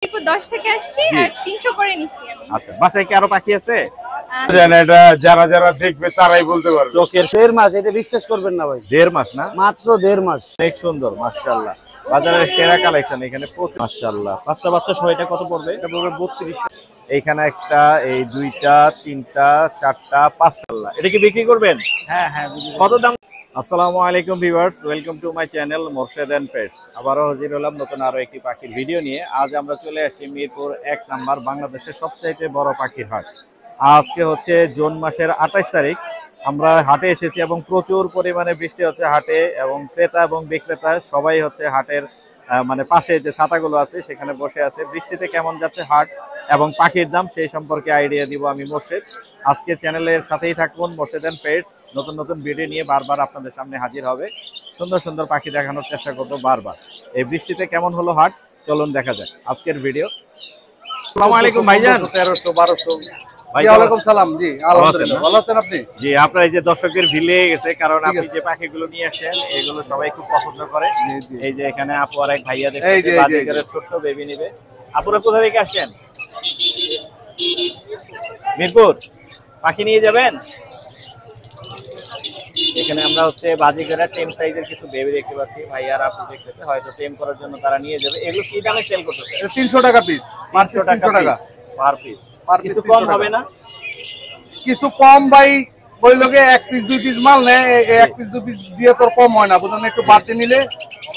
10 থেকে আসছি আর 300 করে নিছি আমি। আচ্ছা, বাসায় কি আরো পাখি আছে? এটা যারা যারা দেখবে তারাই বলতে পারবে। চোখের 1.5 মাস, এটা বিশ্বাস করবেন না ভাই। 1.5 মাস না? মাত্র 1.5 মাস। অনেক সুন্দর, মাশাআল্লাহ। বাজারের সেরা কালেকশন এখানে, মাশাআল্লাহ। পাঁচটা বাচ্চা সহ এটা কত পড়বে? এটা পড়বে 3200। এইখানে একটা, এই দুইটা, তিনটা, চারটা, পাঁচটা। এটা কি বিক্রি করবেন? হ্যাঁ, কত দাম? আসসালামু আলাইকুম viewers, welcome to my channel Morshed and pets. আবারও হাজির হলাম নতুন আরো একটি পাখির ভিডিও নিয়ে। আজ আমরা চলে আসছি মিরপুর 1 নাম্বার, বাংলাদেশের সবচাইতে বড় পাখির হাট। আজকে হচ্ছে জুন মাসের 28 তারিখ। আমরা হাটে এসেছি এবং প্রচুর পরিমাণে বৃষ্টি হচ্ছে হাটে, এবং ক্রেতা এবং বিক্রেতা সবাই হচ্ছে হাটের মানে পাশে যে ছাতাগুলো আছে সেখানে বসে আছে। বৃষ্টিতে কেমন যাচ্ছে হাট এবং পাখির দাম সেই সম্পর্কে আইডিয়া দিব আমি মোরশেদ। আজকে চ্যানেলের সাথেই থাকুন, মোরশেদ এন্ড পেটস নতুন নতুন ভিডিও নিয়ে বারবার আপনাদের সামনে হাজির হবে। সুন্দর সুন্দর পাখি দেখানোর চেষ্টা করবো বারবার। এই বৃষ্টিতে কেমন হলো হাট, চলুন দেখা যাক আজকের ভিডিও। আসসালামু আলাইকুম ভাইজান। 1300 1200। ভাই ওয়ালাইকুম সালাম। জি আলহামদুলিল্লাহ, ভালো আছেন আপনি? জি, আপনার এই যে দর্শকের ভিড় লেগে গেছে, কারণ আপনি যে পাখিগুলো নিয়ে আসেন এগুলো সবাই খুব পছন্দ করে। এই যে এখানে আপু আর এক ভাইয়া দেখতেছি বাজিকারের ছোট্ট বেবি নিবে। আপুরা কোথা থেকে আসেন? মিরপুর। পাখি নিয়ে যাবেন? এখানে আমরা হচ্ছে বাজিকারের টেম সাইজের কিছু বেবি দেখতে পাচ্ছি। ভাইয়া আর আপু দেখতেছে, হয়তো টেম করার জন্য তারা নিয়ে যাবে। এগুলো কি দামে সেল করতেছে? 300 টাকা পিস। 300 টাকা পার পিস। কিছু কম হবে না? কিছু কম ভাই, ওই লোকে 1 পিস 2 পিস মাল নেয়, 1 পিস 2 পিস দিয়ে তোর কম হয় না, বুঝলেন? একটু বাড়তি নিলে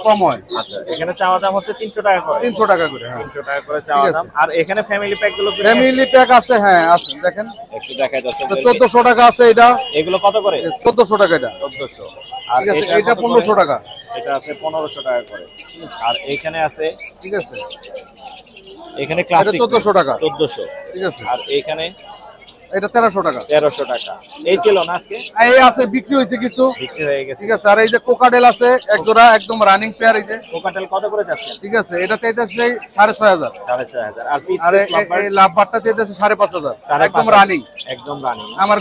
কম হয়। আচ্ছা, এখানে চাওয়া দাম হচ্ছে 300 টাকা করে। 300 টাকা করে, হ্যাঁ 300 টাকা করে চাওয়া দাম। আর এখানে ফ্যামিলি প্যাক গুলো ফ্যামিলি প্যাক আছে, হ্যাঁ আছে, দেখেন একটু দেখা যাচ্ছে। 1400 টাকা আছে এটা। এগুলো কত করে? 1400 টাকা এটা। 1400। আর ঠিক আছে, এটা 1500 টাকা। এটা আছে 1500 টাকা করে। আর এখানে আছে, ঠিক আছে, এখানে ক্লাসিক 1400 টাকা। 1400। ঠিক আছে। আর এখানে এটা 1300 টাকা। 1300 টাকা। এই ছিল না আজকে? এই আছে, বিক্রি হয়েছে কিছু, বিক্রি হয়ে গেছে। ঠিক আছে। আর এই যে কোকাডেল আছে এক জোড়া, একদম রানিং পেয়ার। এই যে কোকাটেল কত করে যাচ্ছেন? ঠিক আছে, এটা চাইতেছে 6500। 6500। আর পিস আর এই লাভবারটা চাইতেছে 5500, একদম রানিং। একদম রানিং। আমার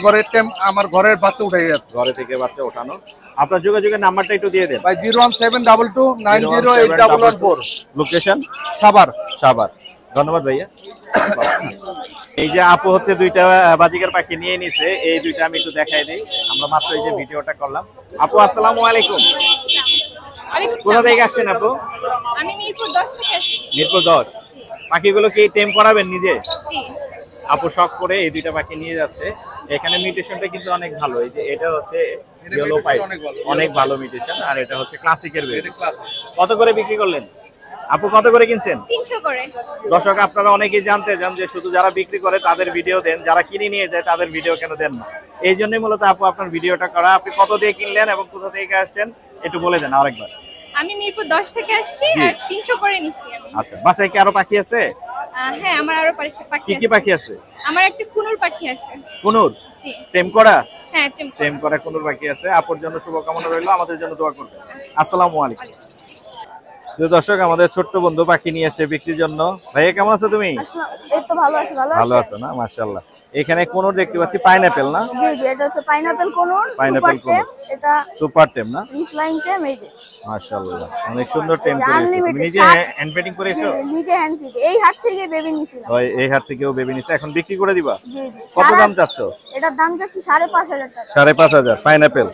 ঘরের বাচ্চা উঠে গেছে, ঘরে থেকে বাচ্চা ওঠানো। আপনার যোগাযোগের নাম্বারটা একটু দিয়ে দেন ভাই। 01722908114। লোকেশন সাভার। সাভার। ধন্যবাদ ভাইয়া। এই যে আপু হচ্ছে দুইটা বাজিকার পাখি নিয়ে নিছে, এই দুইটা আমি একটু দেখাই দিই। আমরা মাত্র এই যে ভিডিওটা করলাম। আপু আসসালামু আলাইকুম। কোথা থেকে আসছেন আপু? আমি মিরপুর 10 থেকে আসছি। মিরপুর 10। পাখিগুলো কি টেম করাবেন নিজে? জি। আপু শখ করে এই দুইটা পাখি নিয়ে যাচ্ছে। এখানে মিউটেশনটা কিন্তু অনেক ভালো। এই যে এটা হচ্ছে ইয়েলো পাইপ, অনেক ভালো মিউটেশন। আর এটা হচ্ছে ক্লাসিকের বেবি। কত করে বিক্রি করলেন আপু? কত করে কিনছেন? 300 করে। দর্শক আপনারা অনেকেই জানতে চান যে শুধু যারা বিক্রি করে তাদের ভিডিও দেন, যারা কিনে নিয়ে যায় তাদের ভিডিও কেন দেন না। এই জন্যই মূলত আপু আপনার ভিডিওটা করা। আপনি কত দিয়ে কিনলেন এবং কোথা থেকে আসছেন একটু বলে দেন আরেকবার। আমি মিরপুর 10 থেকে আসছি আর 300 করে নিছি আমি। আচ্ছা, বাসায় কি আরো পাখি আছে? হ্যাঁ, আমার আরো পাখি কি কি আছে। পাখি আছে? আমার একটা কুনুর পাখি আছে। কুনুর? জি। টেম করা? হ্যাঁ, টেম করা কুনুর পাখি আছে। আপুর জন্য শুভকামনা রইলো, আমাদের জন্য দোয়া করবেন। আসসালামু আলাইকুম। দর্শক, আমাদের ছোট্ট বন্ধু পাখি নিয়ে এসে বিক্রির জন্য। ভাইয়া কেমন আছো তুমি? এই তো ভালো আছি। ভালো আছো না? মাশাআল্লাহ। এখানে কোনুর দেখতে পাচ্ছি, পাইনাপেল না? জি জি, এটা হচ্ছে পাইনাপেল কোনুর। পাইনাপেল কোনুর, এটা সুপার টেম না? রিফ্লাইং টেম। এই যে মাশাআল্লাহ, অনেক সুন্দর টেম করেছো। তুমি নিজে হ্যান্ড পেডিং করেছো? নিজে হ্যান্ড ফিড। এই হাট থেকে বেবি নিছিলাম। ওই এই হাট থেকেও বেবি নিছে, এখন বিক্রি করে দিবা? জি জি। কত দাম চাচ্ছো? এটার দাম যাচ্ছে 5500 টাকা। 5500 পাইনাপেল।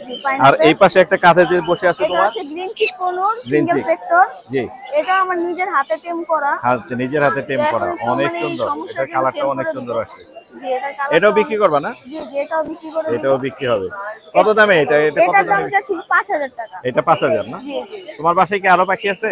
আর এই পাশে একটা কাঁধে যে বসে আছে এটা তোমার? হচ্ছে গ্রিন চিক কোনুর, গ্রিন সিঙ্গেল চিক। ফ্যাক্টর। জি। এটা আমার নিজের হাতে টেম করা। আচ্ছা, নিজের হাতে টেম করা, অনেক সুন্দর। এটার কালারটা অনেক সুন্দর আসছে। জি, এটার কালার। এটাও বিক্রি করবা না? জি জি, এটাও বিক্রি করে। এটাও বিক্রি হবে। কত দামে এটা? এটা কত এটার দাম দামে? যাচ্ছে 5000 টাকা। এটা 5000 না? জি জি। তোমার বাসায় কি আরো পাখি আছে?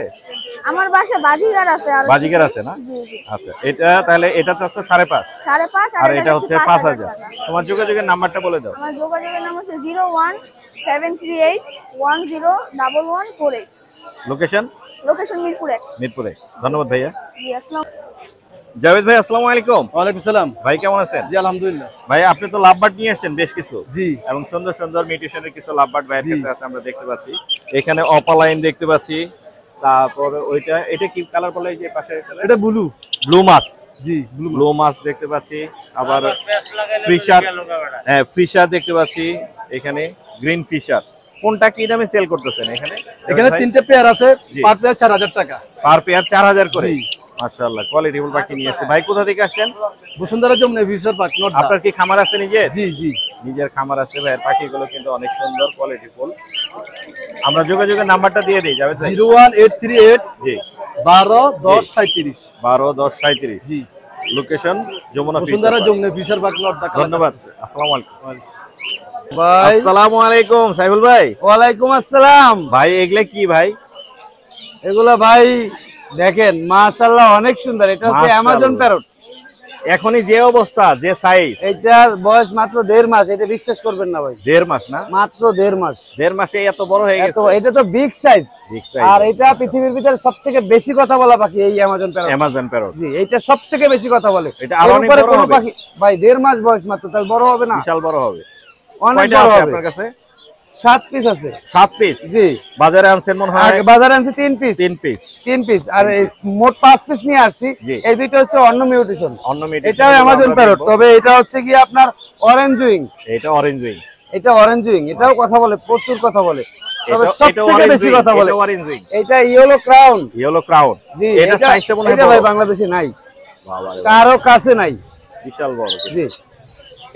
আমার বাসায় বাজিগার আছে। আর বাজিগার আছে না? জি জি। আচ্ছা, এটা তাহলে এটা চাচ্ছ 5.5। 5.5। আর এটা হচ্ছে 5000। তোমার যোগাযোগের নাম্বারটা বলে দাও। আমার যোগাযোগের নাম হচ্ছে 01738101148। লোকেশন? লোকেশন মিরপুর 1। মিরপুরে। ধন্যবাদ ভাইয়া। জি, আসসালাম। জাভেদ ভাই আসসালামু আলাইকুম। ওয়ালাইকুম সালাম। ভাই কেমন আছেন? জি আলহামদুলিল্লাহ। ভাই আপনি তো লাভবার্ড নিয়ে আসছেন বেশ কিছু। জি। এবং সুন্দর সুন্দর মিউটেশনের কিছু লাভবার্ড ভাইয়ের কাছে আছে, আমরা দেখতে পাচ্ছি। এখানে অপালাইন দেখতে পাচ্ছি, তারপর ওইটা, এটা কি কালার বলে? এই যে পাশে এটা ব্লু। ব্লু মাছ। জি, ব্লু মাছ দেখতে পাচ্ছি। আবার ফিশার, হ্যাঁ ফিশার দেখতে পাচ্ছি। এখানে গ্রিন ফিশার। কোনটা কি দামে সেল করতেছেন এখানে? এখানে তিনটে পেয়ার আছে, পার পেয়ার 4000 টাকা। পার পেয়ার 4000 করে। মাশাআল্লাহ কোয়ালিটিফুল পাখি নিয়ে আসছে। ভাই কোথা থেকে আসছেন? বসুন্ধরা যমুনা ফিউচার পার্ক নট। আপনার কি খামার আছে নিজের? জি জি নিজের খামার আছে ভাইয়ের। পাখিগুলো কিন্তু অনেক সুন্দর কোয়ালিটিফুল। আমরা যোগাযোগের নাম্বারটা দিয়ে দিই যাবে? 01838 জি 12 10 37। 12 10 37। জি location Jamuna Bashundhara Jamuna future park নট। ধন্যবাদ। আসসালামু আলাইকুম। ভাই আসসালামু আলাইকুম সাইফুল ভাই। ওয়ালাইকুম আসসালাম। ভাই এগুলা কি ভাই? এগুলা ভাই দেখেন মাশাআল্লাহ অনেক সুন্দর। এটা হচ্ছে মাশাআল্লাহ। Amazon parrot. এখনই যে অবস্থা যে সাইজ, এটার বয়স মাত্র 1.5 মাস। এটা বিশ্বাস করবেন না ভাই, 1.5 মাস না? মাত্র 1.5 মাস। 1.5 মাসে এত বড় হয়ে গেছে। এটা তো বিগ সাইজ। Big size। আর এটা পৃথিবীর ভিতরে সবথেকে বেশি কথা বলা পাখি এই অ্যামাজন প্যারট। Amazon parrot. জি এটা সবথেকে বেশি কথা বলে। এটা আরো এর অনেক উপরে বড় কোনো হবে। পাখি ভাই 1.5 মাস বয়স মাত্র, তাহলে বড় হবে না? বিশাল বড় হবে। অনেক কয়টা বড় আছে হবে। আপনার কাছে? 7 পিস আছে। 7 পিস। জি বাজারে আনছেন মনে হয় আর বাজারে আনছি 3 পিস। 3 পিস। 3 পিস আর এই মোট 5 পিস নিয়ে আসছি। জি। এই দুইটা হচ্ছে অন্য মিউটেশন। অন্য মিউটেশন। এটা অ্যামাজন প্যারট, তবে এটা হচ্ছে কি আপনার অরেঞ্জ উইং। এটা অরেঞ্জ উইং। এটা অরেঞ্জ উইং, এটাও কথা বলে, প্রচুর কথা বলে। তবে এটা সবথেকে অরেঞ্জ বেশি উইং। কথা বলে এটা অরেঞ্জ উইং। এটা ইয়েলো ক্রাউন। Yellow crown. জি এটা সাইজটা মনে হয় এটা ভাই বড়। বাংলাদেশে নাই, বাবা রে, কারো কাছে নাই। বিশাল বড়। জি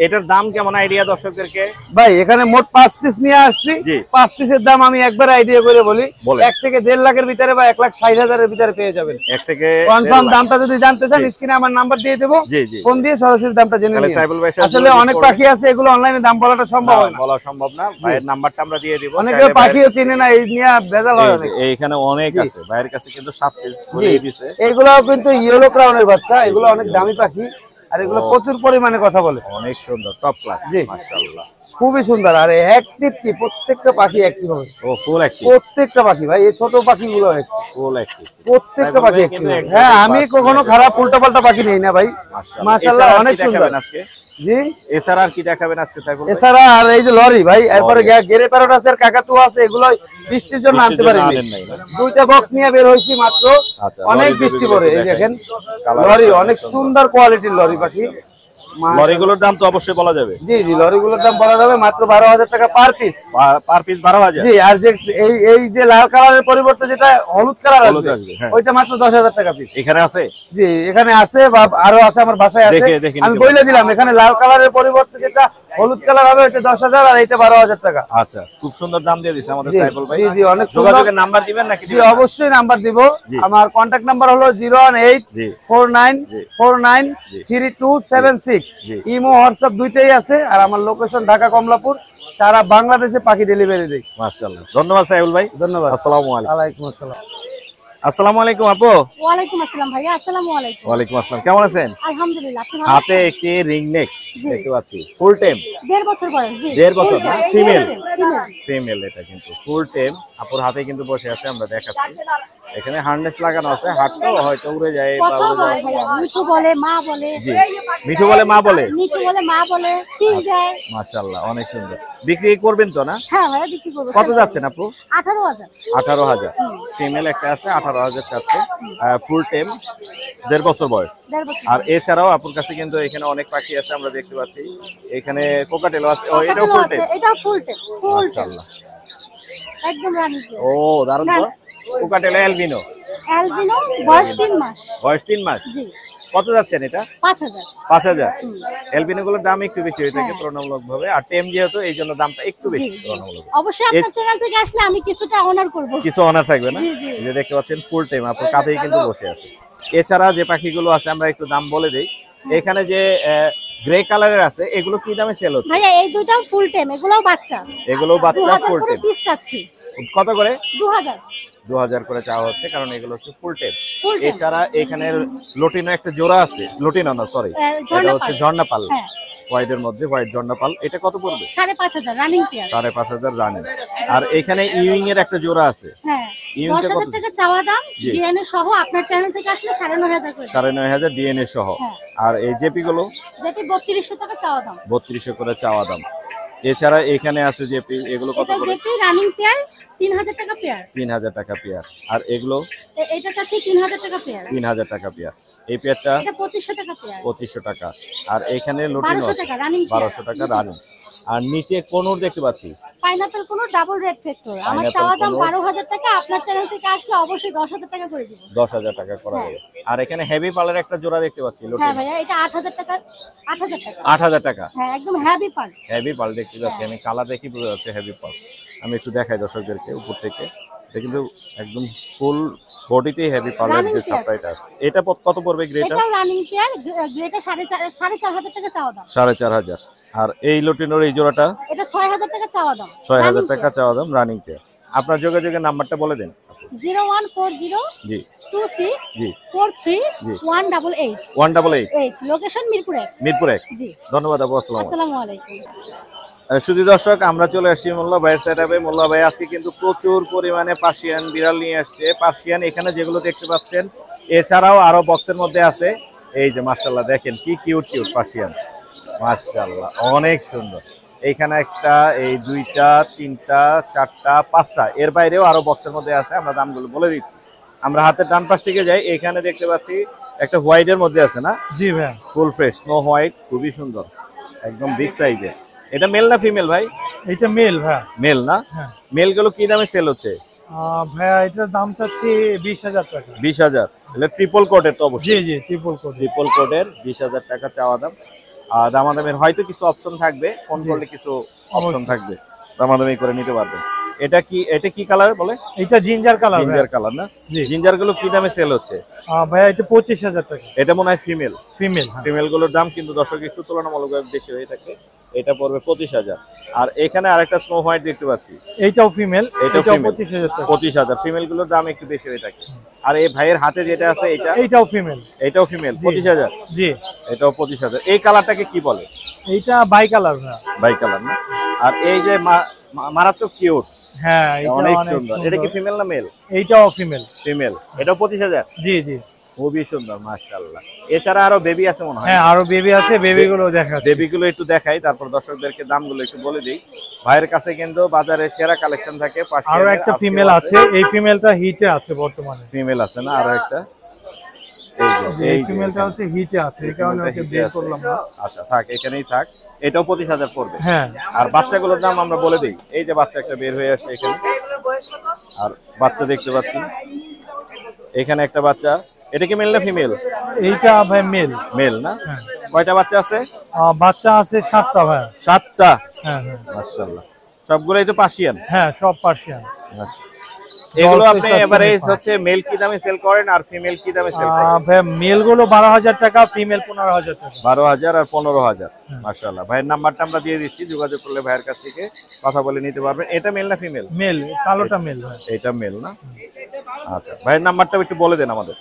এটার দাম কেমন আইডিয়া দর্শকদেরকে? ভাই এখানে মোট 5 পিস নিয়ে আসছি। জি। 5 পিসের দাম আমি একবার আইডিয়া করে বলি, বলেন। 1 থেকে 1.5 লাখের ভিতরে বা 1,60,000 এর ভিতরে পেয়ে যাবেন। 1 থেকে কনফার্ম 1.5 লাখ। দামটা যদি জানতে চান জি। স্ক্রিনে আমার নাম্বার দিয়ে দেবো, জি, জি। ফোন দিয়ে সরাসরি দামটা জেনে তাহলে নিন। সাইফুল ভাইয়ের সাথে আসলে যোগাযোগ অনেক করবেন। পাখি আছে, এগুলো অনলাইনে দাম বলাটা সম্ভব হয় না। বলা সম্ভব না। ভাইয়ের নাম্বারটা আমরা দিয়ে দিব। অনেকে চাইলে পাখিও ভাইয়ের- চিনে না, এই নিয়ে ভেজাল হয় অনেক। এইখানে অনেক জি। আছে। ভাইয়ের কাছে কিন্তু 7 পিস জি করে দিয়েছে। এগুলো কিন্তু ইয়েলো ক্রাউনের বাচ্চা, এগুলো অনেক দামি পাখি আর এগুলো প্রচুর পরিমাণে কথা বলে। অনেক সুন্দর, টপ ক্লাস। জি। মাশাআল্লাহ। খুবই সুন্দর। আর অ্যাক্টিভ কি প্রত্যেকটা পাখি অ্যাক্টিভ হবে, ও ফুল অ্যাক্টিভ। প্রত্যেকটা পাখি ভাই, এই ছোট পাখিগুলো ফুল অ্যাক্টিভ। প্রত্যেকটা সাইফুল পাখি ভাই active কিন্তু হবে। একদম হ্যাঁ আমি fast কখনো level। খারাপ উল্টাপাল্টা পাখি নেই না ভাই। মাশাআল্লাহ এছাড়া আর অনেক কি সুন্দর। দেখাবেন আজকে? জি এছাড়া আর কি দেখাবেন আজকে সাইফুল ভাই? এছাড়া আর এই যে লরি ভাই, এরপরে গেরে প্যারট আছে আর কাকাতুয়া আছে, এগুলো বৃষ্টির জন্য আনতে বৃষ্টির জন্য পারিনি। আনেন নাই না? 2টা বক্স নিয়ে বের হইছি মাত্র। আচ্ছা, অনেক লরি বৃষ্টি বেবিগুলো পড়ে, এই দেখাই। দেখেন কালার লরি আছে অনেক সুন্দর। সুন্দর কোয়ালিটির লরি পাখি। লরিগুলোর দাম তো অবশ্যই বলা যাবে। জি জি লরিগুলোর দাম বলা যাবে মাত্র 12,000 টাকা পার পিস। Per piece 12,000। জি আর যে এই যে লাল কালারের পরিবর্তে যেটা হলুদ কালার হলুদ আছে আসবে, হ্যাঁ। ওইটা মাত্র 10,000 টাকা পিস। এখানে আছে? জি এখানে আছে বা আরো আছে, আমার বাসায় আছে। দেখে আমি নিতে বলে দিলাম এখানে লাল কালারের পরিবর্তে যেটা হলুদ কালার হবে ওইটা 10,000 আর এইটা 12,000 টাকা। আচ্ছা, খুব সুন্দর দাম দিয়ে দিছে আমাদের জি, সাইফুল ভাই। জি, জি, অনেক সুন্দর। যোগাযোগের নাম্বার দিবেন নাকি জি দিবেন না? অবশ্যই নাম্বার দিব। জি। আমার কন্টাক্ট নাম্বার হলো 01849493276। জি। ইমো হোয়াটসঅ্যাপ দুইটাই আছে। আর আমার লোকেশন ঢাকা কমলাপুর, সারা বাংলাদেশে পাখি ডেলিভারি দেই। মাশাআল্লাহ। ধন্যবাদ সাইফুল ভাই। ধন্যবাদ। আসসালামু আলাইকুম। ওয়ালাইকুম আসসালাম। আসসালামু আলাইকুম আপু। ওয়ালাইকুম আসসালাম ভাইয়া। আসসালামু আলাইকুম। ওয়ালাইকুম আসসালাম। কেমন আছেন? আলহামদুলিল্লাহ। আপনি ভালো হাতে একটি রিং নেক দেখতে পাচ্ছি, ফুল টেম। 1.5 বছর বয়স। জি 1.5 বছর না? ফিমেল। ফিমেল। ফিমেল এটা কিন্তু ফুল টেম। আপুর হাতে কিন্তু বসে আছে, আমরা দেখাচ্ছি। এখানে হার্নেস লাগানো আছে, হাতটাও হয়তো উড়ে যায় বা কথা উড়ে বলে যায়। ভাইয়া, মিঠু বলে, মা বলে। জি। মিঠু বলে মা বলে। মিঠু বলে, মা বলে, শীষ দেয়। মাশাআল্লাহ অনেক সুন্দর। বিক্রি করবেন তো না? হ্যাঁ ভাইয়া বিক্রি করবো। কত যাচ্ছেন আপু? 18,000। 18,000। ফিমেল একটা আছে, 18,000 চাচ্ছে। ফুল টেম, 1.5 বছর বয়স। 1.5 বছর। আর এছাড়াও আপুর কাছে কিন্তু এখানে অনেক পাখি আছে, আমরা দেখতে পাচ্ছি। এখানে কোকাটেল আছে। ও এটাও ফুল টেম। এটা ফুল টেপ। ফুল টেপ মাশাআল্লাহ। একদম রানী। ও দারুণ তো। কোকাটেল অ্যালবিনো, অ্যালবিনো বয়স 3 মাস। বয়স 3 মাস। জি কত যাচ্ছেন এটা? 5,000। 5,000। অ্যালবিনো গুলোর দাম একটু বেশি হয়ে থাকে তুলনামূলক ভাবে, আর টেম যেহেতু এই জন্য দামটা একটু জি বেশি জি। তুলনামূলক। অবশ্যই আপনার চ্যানেল থেকে আসলে আমি কিছুটা অনার করব। কিছু অনার থাকবে না? জি, জি। এই যে দেখতে পাচ্ছেন ফুল টেম, আপুর কাঁধেই কিন্তু বসে আছে। এছাড়া যে পাখিগুলো আছে আমরা একটু দাম বলে দেই। এখানে যে গ্রে কালারের আছে, এগুলো কি দামে সেল হচ্ছে? ভাইয়া এই দুটাও ফুল টেম, এগুলোও বাচ্চা। এগুলো বাচ্চা 2000 ফুল করে টেম। পিস চাচ্ছি। কত করে? 2000। 2000 করে চাওয়া হচ্ছে, কারণ এগুলো হচ্ছে ফুল টেম। Full tame। এছাড়া এখানে লটিনো একটা জোড়া আছে, লটিনো না সরি, ঝর্ণা এটা হচ্ছে পাল। ঝর্ণা পাল। হ্যাঁ। হোয়াইটের মধ্যে হোয়াইট ঝর্ণা পাল। এটা কত পড়বে? 5,500 রানিং পেয়ার। 5,500 রানিং। আর এখানে ইউইং এর একটা জোড়া আছে, হ্যাঁ ইউনিটটা 10,000 কত? টাকা চাওয়া দাম। জি। ডিএনএ সহ আপনার চ্যানেল থেকে আসলে 9,500 করে। 9,500 ডিএনএ সহ। হ্যাঁ। আর এই জেপি গুলো যেটি 3200 টাকা চাওয়া দাম। 3200 করে চাওয়া দাম। এছাড়া এখানে আছে জেপি, এগুলো কত এটা করে? যেটি রানিং পেয়ার 3,000 টাকা পেয়ার। 3,000 টাকা পেয়ার। আর এগুলো এটা চাচ্ছি 3,000 টাকা পেয়ার। 3,000 টাকা পেয়ার। এই পেয়ারটা এটা 2500 টাকা পেয়ার। 2500 টাকা। আর এখানে লটিনো 1200 আছে টাকা রানিং 1200 টাকা রানিং। আর নিচে কোনর দেখতে পাচ্ছি, পাইনাপেল কোনো ডাবল রেড ফ্যাক্টর। আমার চাওয়া দাম 12,000 টাকা, আপনার চ্যানেল থেকে আসলে অবশ্যই 10,000 টাকা করে দিব। 10,000 টাকা করা যাবে। আর এখানে হেভি পালের একটা জোড়া দেখতে পাচ্ছি লটিনো। হ্যাঁ ভাইয়া, এটা 8,000 টাকা। 8,000 টাকা। 8,000 টাকা। হ্যাঁ, একদম হেভি পাল। হেভি পাল দেখতে পাচ্ছি আমি, কালার দেখি বোঝা যাচ্ছে হেভি পাল। আমি একটু দেখাই দর্শকদেরকে উপর থেকে, এটা কিন্তু একদম ফুল বডিতে হেভি পালের যে সাপ্লাইটা আছে। এটা কত পড়বে গ্রেটা? এটা রানিং পেয়ার, গ্রেটা 4,500 টাকা চাওয়া দাম। 4,500। আর এই লটিনোর এই জোড়াটা এটা 6,000 টাকা চাওয়া দাম। 6,000 টাকা চাওয়া দাম, রানিং পেয়ার। আপনার যোগাযোগের নাম্বারটা বলে দেন। 0140 জি 26 জি 43 জি 188 188 লোকেশন মিরপুর 1। মিরপুর 1। জি, ধন্যবাদ আপু, আসসালামু আলাইকুম। আসসালামু আলাইকুম। শুধু দর্শক, আমরা চলে আসছি মোল্লা ভাইয়ের সেটআপে। মোল্লা ভাই আজকে কিন্তু প্রচুর পরিমাণে পার্সিয়ান বিড়াল নিয়ে আসছে। পার্সিয়ান এখানে যেগুলো দেখতে পাচ্ছেন, এছাড়াও আরো বক্সের মধ্যে আছে। এই যে মাশাআল্লাহ দেখেন কি কিউট কিউট পার্সিয়ান, মাশাআল্লাহ অনেক সুন্দর। এইখানে একটা, এই দুইটা, তিনটা, চারটা, পাঁচটা, এর বাইরেও আরো বক্সের মধ্যে আছে। আমরা দামগুলো বলে দিচ্ছি। আমরা হাতের ডান পাশ থেকে যাই, এখানে দেখতে পাচ্ছি একটা হোয়াইটের মধ্যে আছে না? জি ভাই, ফুল ফ্রেশ স্নো হোয়াইট, খুবই সুন্দর, একদম বিগ সাইজের। এটা মেল না ফিমেল ভাই? এটা মেল ভাই। মেল না? হ্যাঁ। মেল গুলো কি দামে সেল হচ্ছে? ভাইয়া এটার দাম চাচ্ছি 20,000 টাকা। 20,000। এটা ট্রিপল কোটের তো অবশ্যই। জি জি, ট্রিপল কোড। ট্রিপল কোটের 20,000 টাকা চাওয়া দাম। আর দামাদামের হয়তো কিছু অপশন থাকবে, ফোন করলে কিছু অপশন থাকবে, দামাদামি করে নিতে পারবেন। এটা কি কালার বলে? এটা জিঞ্জার কালার। জিঞ্জার কালার না? জি। জিঞ্জার গুলো কি দামে সেল হচ্ছে? ভাইয়া এটা 25,000 টাকা। এটা মনে হয় ফিমেল। ফিমেল। ফিমেল গুলোর দাম কিন্তু দর্শক একটু তুলনামূলকভাবে বেশি হয়ে থাকে। এটা পড়বে 25,000। আর এখানে আরেকটা স্নো হোয়াইট দেখতে পাচ্ছি, এইটাও ফিমেল। এটাও 25,000 টাকা। 25,000। ফিমেল গুলোর দাম একটু বেশি হয়ে থাকে। আর এই ভাইয়ের হাতে যেটা আছে এইটাও ফিমেল। এটাও ফিমেল, 25,000। জি, এটাও 25,000। এই কালারটাকে কি বলে? এইটা বাই কালার না? বাই কালার না? আর এই যে মারাত্মক কিউট, হ্যাঁ, এটা অনেক অনেক সুন্দর। এটা কি ফিমেল না মেল? এইটাও ফিমেল। ফিমেল। এটাও 25,000। জি জি, খুবই সুন্দর মাশাআল্লাহ। এছাড়া আরো বেবি আছে মনে হয়? হ্যাঁ, আরো বেবি আছে। বেবি গুলো দেখাচ্ছি। বেবি গুলো একটু দেখাই, তারপর দর্শকদেরকে দামগুলো একটু বলে দিই। ভাইয়ের কাছে কিন্তু বাজারে সেরা কালেকশন থাকে। আরো একটা ফিমেল আছে, এই ফিমেলটা হিটে আছে বর্তমানে। ফিমেল আছে না? আরো একটা, এই ফিমেলটা হচ্ছে হিটে আছে, এই কারণে ওকে বের করলাম না। আচ্ছা থাক, এখানেই থাক। এটাও 25,000 পড়বে। হ্যাঁ। আর বাচ্চাগুলোর দাম আমরা বলে দিই। এই যে বাচ্চা একটা বের হয়ে আসছে এখানে, আর বাচ্চা দেখতে পাচ্ছি এখানে একটা বাচ্চা। এটা কি মেল না ফিমেল? এইটা ভাই মেল। মেল না? কয়টা বাচ্চা আছে? বাচ্চা আছে 7টা ভাই। 7টা? হ্যাঁ হ্যাঁ, মাশাআল্লাহ। সবগুলাই তো পার্সিয়ান? হ্যাঁ, সব পার্সিয়ান। এগুলো আপনি এভারেজ হচ্ছে মেল কি দামে সেল করেন আর ফিমেল কি দামে সেল করেন? ভাই মেল গুলো 12,000 টাকা, ফিমেল 15,000 টাকা। 12,000 আর 15,000। মাশাআল্লাহ। ভাইয়ের নাম্বারটা আমরা দিয়ে দিচ্ছি, যোগাযোগ করলে ভাইয়ের কাছ থেকে কথা বলে নিতে পারবেন। এটা মেল না ফিমেল? মেল। কালোটা মেল ভাই। এটা মেল না? আচ্ছা, ভাইয়ের নাম্বারটা একটু বলে দেন আমাদের।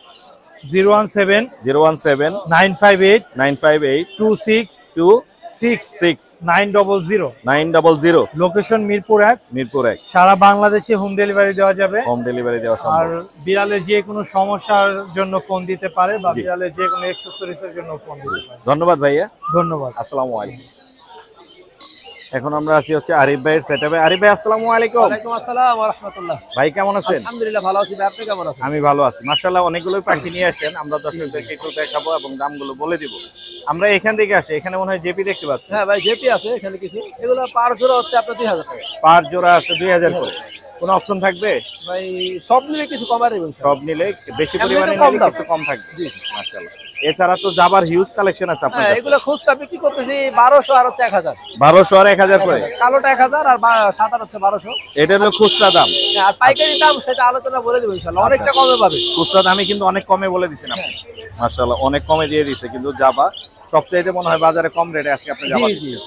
017 958 958 2626 900। লোকেশন মিরপুর 1। মিরপুর 1। সারা বাংলাদেশে হোম ডেলিভারি দেওয়া যাবে। হোম ডেলিভারি দেওয়া আর সম্ভব। বিড়ালের যে কোনো সমস্যার জন্য ফোন দিতে পারে, বা বিড়ালের যে কোনো অ্যাকসেসরিজের জন্য ফোন দিতে পারে। ধন্যবাদ ভাইয়া। ধন্যবাদ। আসসালামু আলাইকুম। এখন আমরা আছি হচ্ছে আরিফ ভাইয়ের সেটআপে। আরিফ ভাই আসসালামু আলাইকুম। ওয়ালাইকুম আসসালাম ওয়া রাহমাতুল্লাহ। ভাই কেমন আছেন? আলহামদুলিল্লাহ ভালো আছি। আপনি কেমন আছেন? আমি ভালো আছি মাশাআল্লাহ। অনেকগুলো পাখি নিয়ে আসেন, আমরা দর্শকদেরকে একটু দেখাবো এবং দামগুলো বলে দিব। আমরা এখান থেকে আসি, এখানে মনে হয় জেপি দেখতে পাচ্ছি। হ্যাঁ ভাই, জেপি আছে এখানে কিছু। এগুলো পার জোড়া হচ্ছে আপনার 2,000 টাকা। পার জোড়া আছে 2,000 করে। কোনো অপশন থাকবে? ভাই সব মিলে কিছু কমার এবং সব নিলে বেশি পরিমাণে কম নিলে দাম। কিছু কম থাকবে। জি মাশাআল্লাহ। এছাড়া তো জাবার হিউজ কালেকশন আছে আপনার হ্যাঁ, কাছে। এগুলো খুচরা বিক্রি করতেছি 1200 আর হচ্ছে 1000। 1200 আর 1000 করে। কালোটা 1000 আর সাদাটা হচ্ছে 1200। এটা হলো খুচরা দাম। আর পাইকারি দাম সেটা আলোচনা বলে দেব ইনশাআল্লাহ, অনেকটা কমে পাবে। খুচরা দামে কিন্তু অনেক কমে বলে দিয়েছেন আপনি। মাশাআল্লাহ, অনেক কমে দিয়ে দিয়েছে কিন্তু জাবা সবচাইতে মনে হয় বাজারে কম রেটে আজকে আপনি জাবা দিচ্ছেন।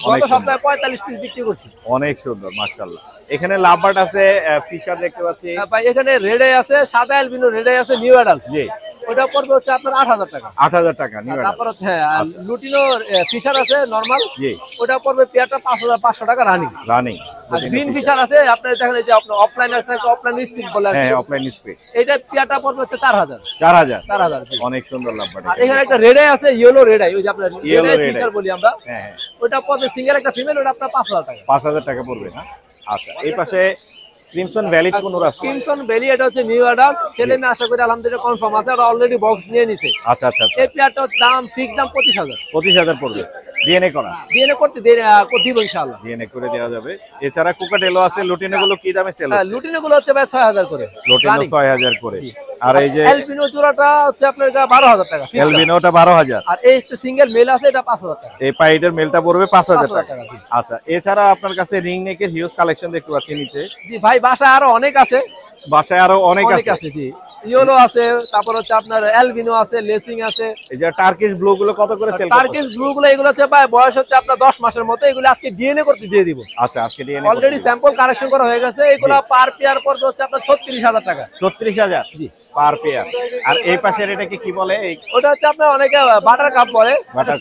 গত সপ্তাহে 45 পিস বিক্রি করছি। অনেক সুন্দর মাশাআল্লাহ। এখানে লাভবার্ড আছে, ফিশার দেখতে পাচ্ছি। হ্যাঁ ভাই, এখানে রেডে আছে, সাদা অ্যালবিনো রেডে আছে, নিউ অ্যাডাল্ট। জি। ওটা পড়বে হচ্ছে আপনার 8,000 টাকা। 8,000 টাকা নিউ অ্যাডাল্ট। তারপর হচ্ছে হ্যাঁ, লুটিনো ফিশার আছে নরমাল। জি। ওটা পড়বে পেয়ারটা 5,500 টাকা রানিং। রানিং। আর গ্রিন ফিশার আছে আপনার, দেখেন এই যে আপনার অফলাইন আছে, অফলাইন স্পিড বলে। হ্যাঁ, অফলাইন স্পিড। এটা পেয়ারটা পড়বে হচ্ছে 4,000। 4,000। জি। অনেক সুন্দর লাভবার্ড। আর এখানে একটা রেডে আছে, ইয়েলো রেডাই, ওই যে আপনার Yellow red eye red Fischer eye। বলি আমরা। হ্যাঁ হ্যাঁ। ওটা পড়বে সিঙ্গেল একটা ফিমেল, ওটা আপনার 5,000 টাকা। 5,000 টাকা পড়বে না? আচ্ছা, এই পাশে ক্রিমসন ভ্যালিড কোন আছে? ক্রিমসন ভ্যালি, এটা হচ্ছে নিউ অ্যাডাল্ট। ছেলে মেয়ে আশা করি আলহামদুলিল্লাহ কনফার্ম আছে, আর অলরেডি বক্স নিয়ে নিছে। আচ্ছা আচ্ছা আচ্ছা। এই পেয়ারটার দাম ফিক্স দাম 25,000। 25,000 পড়বে। ডিএনএ করা, ডিএনএ করতে দিব ইনশাআল্লাহ, ডিএনএ করে দেওয়া যাবে। এছাড়া কোকাটেলও আছে, লুটিনো গুলো কি দামে সেল হচ্ছে? লুটিনো গুলো হচ্ছে ভাই 6000 করে, লুটিনো 6000 করে। আর এই যে অ্যালবিনো জোড়াটা হচ্ছে আপনার 12000 টাকা, অ্যালবিনোটা 12000। আর এই একটা সিঙ্গেল মেল আছে, এটা 5000 টাকা। এই পাইডের মেলটা পড়বে 5000 টাকা। জি। আচ্ছা, এছাড়া আপনার কাছে রিং নেকের হিউজ কালেকশন দেখতে পাচ্ছি নিচে। জি ভাই, বাসায় আরো অনেক আছে, বাসায় আরো অনেক আছে। জি, ইয়েলো আছে, তারপর হচ্ছে আপনার অ্যালবিনো আছে, লেসিং আছে। এই যে টার্কিশ ব্লু গুলো কত করে সেল করছেন? টার্কিশ ব্লু গুলো এগুলো হচ্ছে ভাই বয়স হচ্ছে আপনার 10 মাসের মতো, এগুলো আজকে ডিএনএ করতে দিয়ে দিব। আচ্ছা, আজকে ডিএনএ অলরেডি স্যাম্পল কালেকশন করা হয়ে গেছে, এগুলো পার পেয়ার পড়বে হচ্ছে আপনার 36000 টাকা। 36000 জি পার পেয়ার। আর এই পাশের এটাকে কি বলে? ওটা হচ্ছে আপনার অনেকে বাটার কাপ বলে,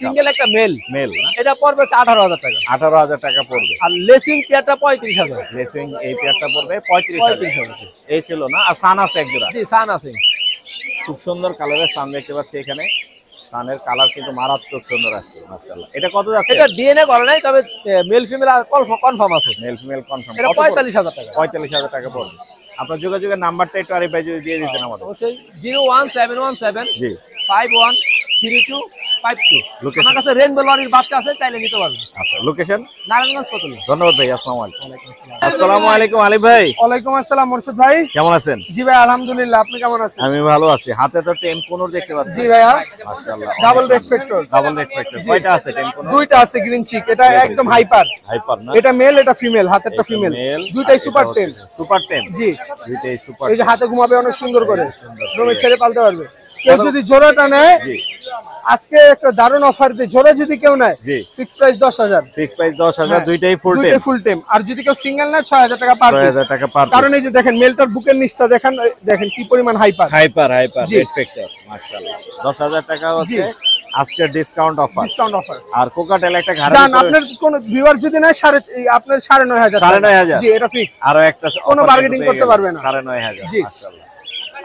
সিঙ্গেল একটা মেল, এটা পড়বে 18000 টাকা। 18000 টাকা পড়বে। আর লেসিং পেয়ারটা 35000। লেসিং এই পেয়ারটা পড়বে 35000। এই ছিল না। আর সান আছে এক জোড়া। জি, সান আছে, খুব সুন্দর কালারের সান দেখতে পাচ্ছি এখানে। সানের কালার কিন্তু মারাত্মক সুন্দর আছে, মাশাআল্লাহ। এটা কত যাচ্ছে? এটা ডিএনএ করে নাই, তবে মেল ফিমেল কনফার্ম আছে। Mail female confirm. এটা 45000 টাকা। 45000 টাকা পড়বে। আপনার যোগাযোগের নাম্বারটা একটু আরিফ ভাই যদি দিয়ে দিতেন আমাদের। অবশ্যই 01717 জি 513252। Location? আমার কাছে রেনবো লরির বাচ্চা আছে, চাইলে নিতে পারবেন। আচ্ছা, লোকেশন? নারায়ণগঞ্জ পতলি। ধন্যবাদ ভাই। আসসালামু আলাইকুম। আসসালামু আলাইকুম আলিফ ভাই, ওয়ালাইকুম আসসালাম মোরশেদ ভাই। কেমন আছেন? জি ভাই, আলহামদুলিল্লাহ, আপনি কেমন আছেন? আমি ভালো আছি। হাতে তো 10-15 দেখতে পাচ্ছি। জি ভাইয়া, মাশাআল্লাহ। Double red factor. Double red factor কয়টা আছে? 10-15 দুইটা আছে গ্রিন চিক, এটা একদম হাইপার। হাইপার না? এটা মেল, এটা ফিমেল, হাতেরটা ফিমেল, দুইটাই সুপার 10। সুপার 10। জি, দুইটাই সুপার। এই যে হাতে ঘুমাবে অনেক সুন্দর করে, রুমে ছেড়ে পালতে পারবে। কেউ যদি জোড়াটা নেয়, জি আজকে একটা দারুণ অফার দিয়ে জোড়া যদি কেউ নেয়, জি ফিক্স প্রাইস 10000। ফিক্স প্রাইস 10000, দুইটাই ফুল টেম। দুইটাই ফুল টেম। আর যদি কেউ সিঙ্গেল নেয় 6000 টাকা পার পিস। 6000 টাকা পার। কারণ এই যে দেখেন মেলটার বুকের নিচটা দেখেন, দেখেন কি পরিমাণ হাইপার। হাইপার জি। রেড ফ্যাক্টর, মাশাআল্লাহ। 10000 টাকা হচ্ছে আজকের ডিসকাউন্ট অফার। Discount offer. আর কোকাটেল একটা ঘাড়ে জান আপনার কোন ভিউয়ার যদি নেয় আপনার 9500 9500। জি, এটা ফিক্স। আরো একটা কোনো bargaining করতে পারবে না। 9500। জি। মাশাআল্লাহ।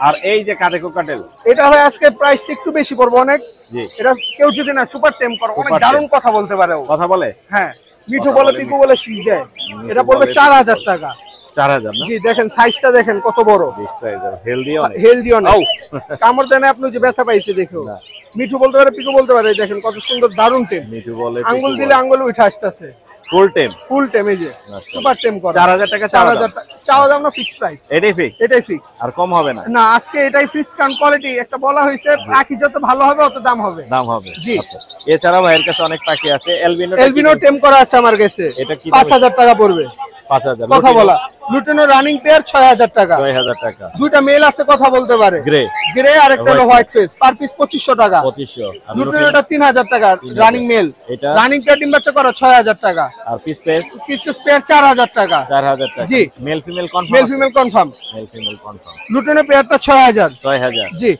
আর এই যে কাঁধে কোকাটেল, এটা হয় আজকে প্রাইস একটু বেশি পড়বে অনেক। জি। এটা কেউ যদি না সুপার টেম করে, অনেক Super দারুণ কথা বলতে পারে ও। কথা বলে? হ্যাঁ, মিঠু কথা বলে বলে, পিকু বলে শীষ দেয়। মিঠু এটা পড়বে বলে, 4000 টাকা। 4000 না? জি, দেখেন সাইজটা দেখেন কত বড়, বিগ সাইজের, হেলদি অনেক। হেলদি অনেক। আউ। কামড় দেয় না, আপনি যে ব্যথা পাইছে দেখো। না। মিঠু বলতে পারে, পিকু বলতে পারে, দেখেন কত সুন্দর দারুণ টেম। মিঠু বলে, আঙ্গুল দিলে আঙ্গুল উঠে আসতেছে। ফুল টেম। ফুল টেম, এই যে সুপার টেম করে। 4000 টাকা। 4000 টাকা চাওয়া দাম না, ফিক্স প্রাইস। এটাই ফিক্স? এটাই ফিক্স, আর কম হবে না? না আজকে এটাই ফিক্স। কারণ কোয়ালিটি একটা বলা হয়েছে, পাখি যত ভালো হবে অত দাম হবে। দাম হবে। জি। আচ্ছা, এছাড়া ভাইয়ের কাছে অনেক পাখি আছে। এলবিনো টেম করা আছে আমার কাছে, এটা কি 5000 টাকা পড়বে। 5000 কথা বলা। লুটেনো রানিং পেয়ার 6000 টাকা। 6000 টাকা। দুইটা মেল আছে, কথা বলতে পারে। গ্রে গ্রে আর একটা হলো হোয়াইট ফেস, পার পিস 2500 টাকা। 2500। আর লুটেনোটা 3000 টাকা রানিং মেল। এটা রানিং পেয়ার ডিম বাচ্চা করা 6000 টাকা। আর পিস পেস পিসেস পেয়ার 4000 টাকা। 4000 টাকা। জি। Male female confirm? Male female confirm. Male female confirm. Lutino পেয়ারটা 6000। 6000। জি।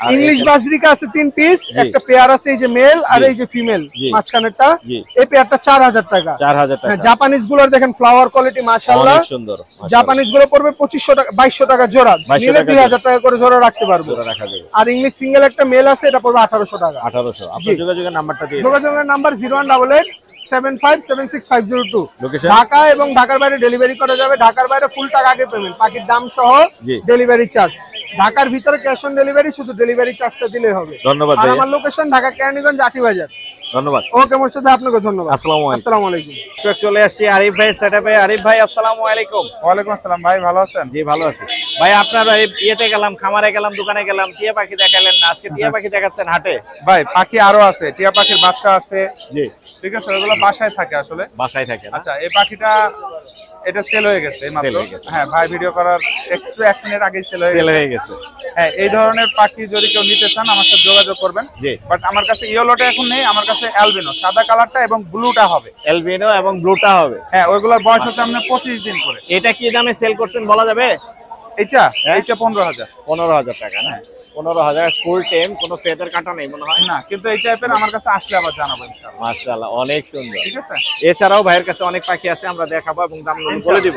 আর ইংলিশ এটা- বাজরিকা আছে 3 পিস, জি। একটা পেয়ার আছে এই যে মেল আর জি। এই যে ফিমেল জি। মাঝখানেরটা। জি। এই পেয়ারটা 4000 টাকা। 4000 টাকা। হ্যাঁ, জাপানিজ গুলোর দেখেন ফ্লাওয়ার কোয়ালিটি মাশাআল্লাহ। অনেক সুন্দর। মাশাআল্লাহ। জাপানিজ গুলো পড়বে 2500 টাকা, 2200 টাকা জোড়া। 2200 নিলে টাকা 2000 টাকা করে জোড়া রাখতে পারবো। জোড়া রাখা যাবে। আর ইংলিশ সিঙ্গেল একটা মেল আছে, এটা পড়বে 1800 টাকা। 1800। আপনার যোগাযোগের নাম্বারটা দিয়ে দিন। যোগাযোগের নাম্বার 01887576502। লোকেশন? ঢাকা এবং ঢাকার বাইরে ডেলিভারি করা যাবে। ঢাকার বাইরে ফুল টাকা আগে পেমেন্ট, পাখির দাম সহ জি। Delivery charge. ঢাকার ভিতরে ক্যাশ অন ডেলিভারি, শুধু ডেলিভারি চার্জটা দিলে হবে। ধন্যবাদ আর ভাই। আমার লোকেশন ঢাকা কেরানীগঞ্জ আটিবাজার। ধন্যবাদ। ওকে মোর্শেদ, আপনাকে ধন্যবাদ। আসসালামু আলাইকুম। আসসালামু আলাইকুম। দর্শক, চলে আসছি আরিফ ভাইয়ের সেটআপে। আরিফ ভাই, আসসালামু আলাইকুম। ওয়ালাইকুম আসসালাম ভাই, ভালো আছেন? জি, ভালো আছি ভাই। আপনার এই ইয়েতে গেলাম, খামারে গেলাম, দোকানে গেলাম, টিয়া পাখি দেখালেন না। আজকে টিয়া পাখি দেখাচ্ছেন হাটে? ভাই পাখি আরো আছে, টিয়া পাখির বাচ্চা আছে। জি। ঠিক আছে, ওগুলো বাসায় থাকে আসলে। বাসায় থাকে না? আচ্ছা, এই পাখিটা এটা সেল হয়ে গেছে এইমাত্র। Sell হয়ে গেছে। হ্যাঁ ভাই, ভিডিও করার একটু 1 মিনিট আগেই সেল হয়ে সেল গেছে। হয়ে গেছে। হ্যাঁ, এই ধরনের পাখি যদি কেউ নিতে চান আমার সাথে যোগাযোগ করবেন। জি। বাট আমার কাছে ইয়েলোটা এখন নেই, আমার কাছে অ্যালবিনো সাদা কালারটা এবং ব্লুটা হবে। এলবিনো এবং ব্লুটা হবে। হ্যাঁ, ওইগুলোর বয়স হচ্ছে আপনার 25 দিন করে। এটা কি দামে সেল করছেন বলা যাবে? এইটা হ্যাঁ? এইটা 15000। 15000 টাকা না? 15000 ফুল টেম, কোনো ফেদার কাটা নেই মনে হয়। না, কিন্তু এই টাইপের আমার কাছে আসলে আবার জানাবো ইনশাআল্লাহ। মাশাআল্লাহ, অনেক সুন্দর। ঠিক আছে। এছাড়াও ভাইয়ের কাছে অনেক পাখি আছে, আমরা দেখাবো এবং দামগুলো বলে দিব।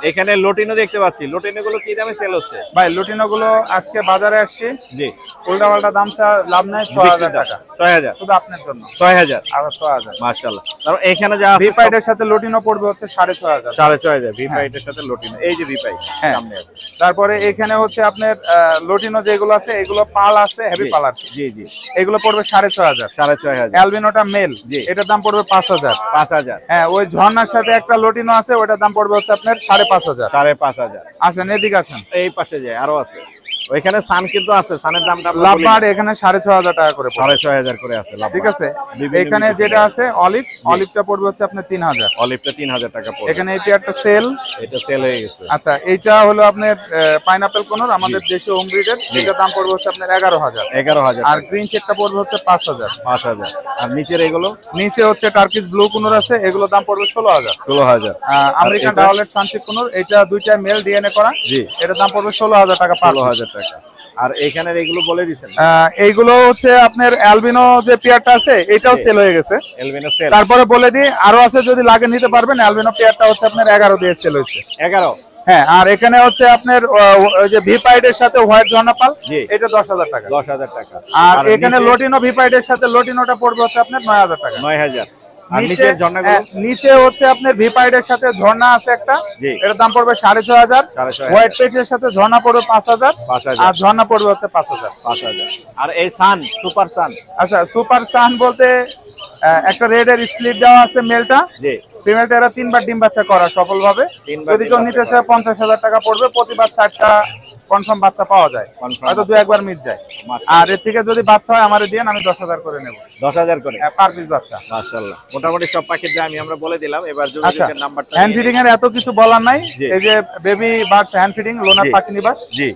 এখানে লটিনো দেখতে পাচ্ছি। লটিনো গুলো কি দামে সেল হচ্ছে? ভাই লুটিনো গুলো আজকে বাজারে আসছে, জি। উল্টাপাল্টা দামটা লাভ নাই। 6000 টাকা 6000। শুধু আপনার জন্য। 6000। আর 6000 মাশাআল্লাহ। তারপর এখানে যা আছে ভিপাইডের সাথে লুটিনো পড়বে হচ্ছে 6500। 6500। ভিপাইটের সাথে লটিনো। এই যে ভিপাই হ্যাঁ। সামনে আছে। তারপরে এখানে হচ্ছে আপনার লটিনো যেগুলো আছে এগুলো পাল আছে হেভি পালার। জি জি, এগুলো পড়বে 6,500। 6,500। অ্যালবিনোটা মেল, এটার দাম পড়বে 5,000। 5,000। হ্যাঁ, ওই ঝর্ণার সাথে একটা লটিনো আছে, ওটার দাম পড়বে হচ্ছে আপনার 5,500। 5,500। আসেন এদিকে আসেন, এই পাশে যায় আরো আছে, ওইখানে সান কিন্তু আছে, সানের দামটা লাভবার্ড এখানে 6,500 টাকা করে পড়বে। 6,500 করে আছে লাভবার্ড। ঠিক আছে, এখানে যেটা আছে অলিভ, অলিভটা পড়বে হচ্ছে আপনার 3,000। অলিভটা 3,000 টাকা পড়বে। এখানে এই পেয়ারটা সেল, এটা সেল হয়ে গেছে। আচ্ছা এইটা হলো আপনার পাইনাপেল কোনর, আমাদের দেশীয় হোম ব্রিডের, এটার দাম পড়বে হচ্ছে আপনার 11,000। 11,000। আর গ্রিন চেকটা পড়বে হচ্ছে 5,000। 5,000। আর নিচের এগুলো? নিচে হচ্ছে টার্কিশ ব্লু কোনর আছে, এগুলোর দাম পড়বে 16,000। 16,000। আমেরিকান ডাওয়ালেট সানসিক কোনর, এটা দুইটা মেল ডিএনএ করা, জি, এটার দাম পড়বে 16,000 টাকা। 16,000 টাকা। আর এখানের এগুলো বলে দিছেন? এইগুলো হচ্ছে আপনার অ্যালবিনো যে পেয়ারটা আছে এটাও সেল হয়ে গেছে। Albino sale. তারপরে বলে দিই আরো আছে, যদি লাগে নিতে পারবেন। অ্যালবিনো পেয়ারটা হচ্ছে আপনার 11 দিয়ে সেল হয়েছে। 11? হ্যাঁ, আর এখানে হচ্ছে আপনার ওই যে ভিপাইডের সাথে হোয়াইট জর্নাপাল, এটা 10,000 টাকা। 10,000 টাকা। আর এখানে লটিনো ভিপাইডের সাথে লটিনোটা পড়বে হচ্ছে আপনার 9,000 টাকা। 9,000। আর নিচের ঝর্ণাগুলো? নিচে হচ্ছে আপনার ভিপাইডের সাথে ঝর্ণা আছে একটা, এর দাম পড়বে 6,500। হোয়াইট পেজের সাথে ঝর্ণা পড়বে 5,000। আর ঝর্ণা পড়বে হচ্ছে 5,000। 5,000। আর এই সান, সুপার সান? আচ্ছা, সুপার সান বলতে একটা রেড এর স্প্লিট দেওয়া আছে মেলটা, জি, ফিমেলটা এরা 3 বার ডিম বাচ্চা করা সফলভাবে। যদি কেউ নিতে চায় 50,000 টাকা পড়বে, প্রতিবার 4টা কনফার্ম বাচ্চা পাওয়া যায়, হয়তো 2-1 মিস যায়। আর এর থেকে যদি বাচ্চা হয় আমারে দেন, আমি 10,000 করে নেব। 10,000 করে পার পিস বাচ্চা। মাশাআল্লাহ। মোটামুটি সব পাখির দাম আমরা বলে দিলাম। এবার যোগাযোগের নাম্বারটা। হ্যান্ড ফিডিং এর এত কিছু বলার নাই। এই যে বেবি বার্ডস হ্যান্ড ফিডিং লোনার পাখি নিবাস, জি,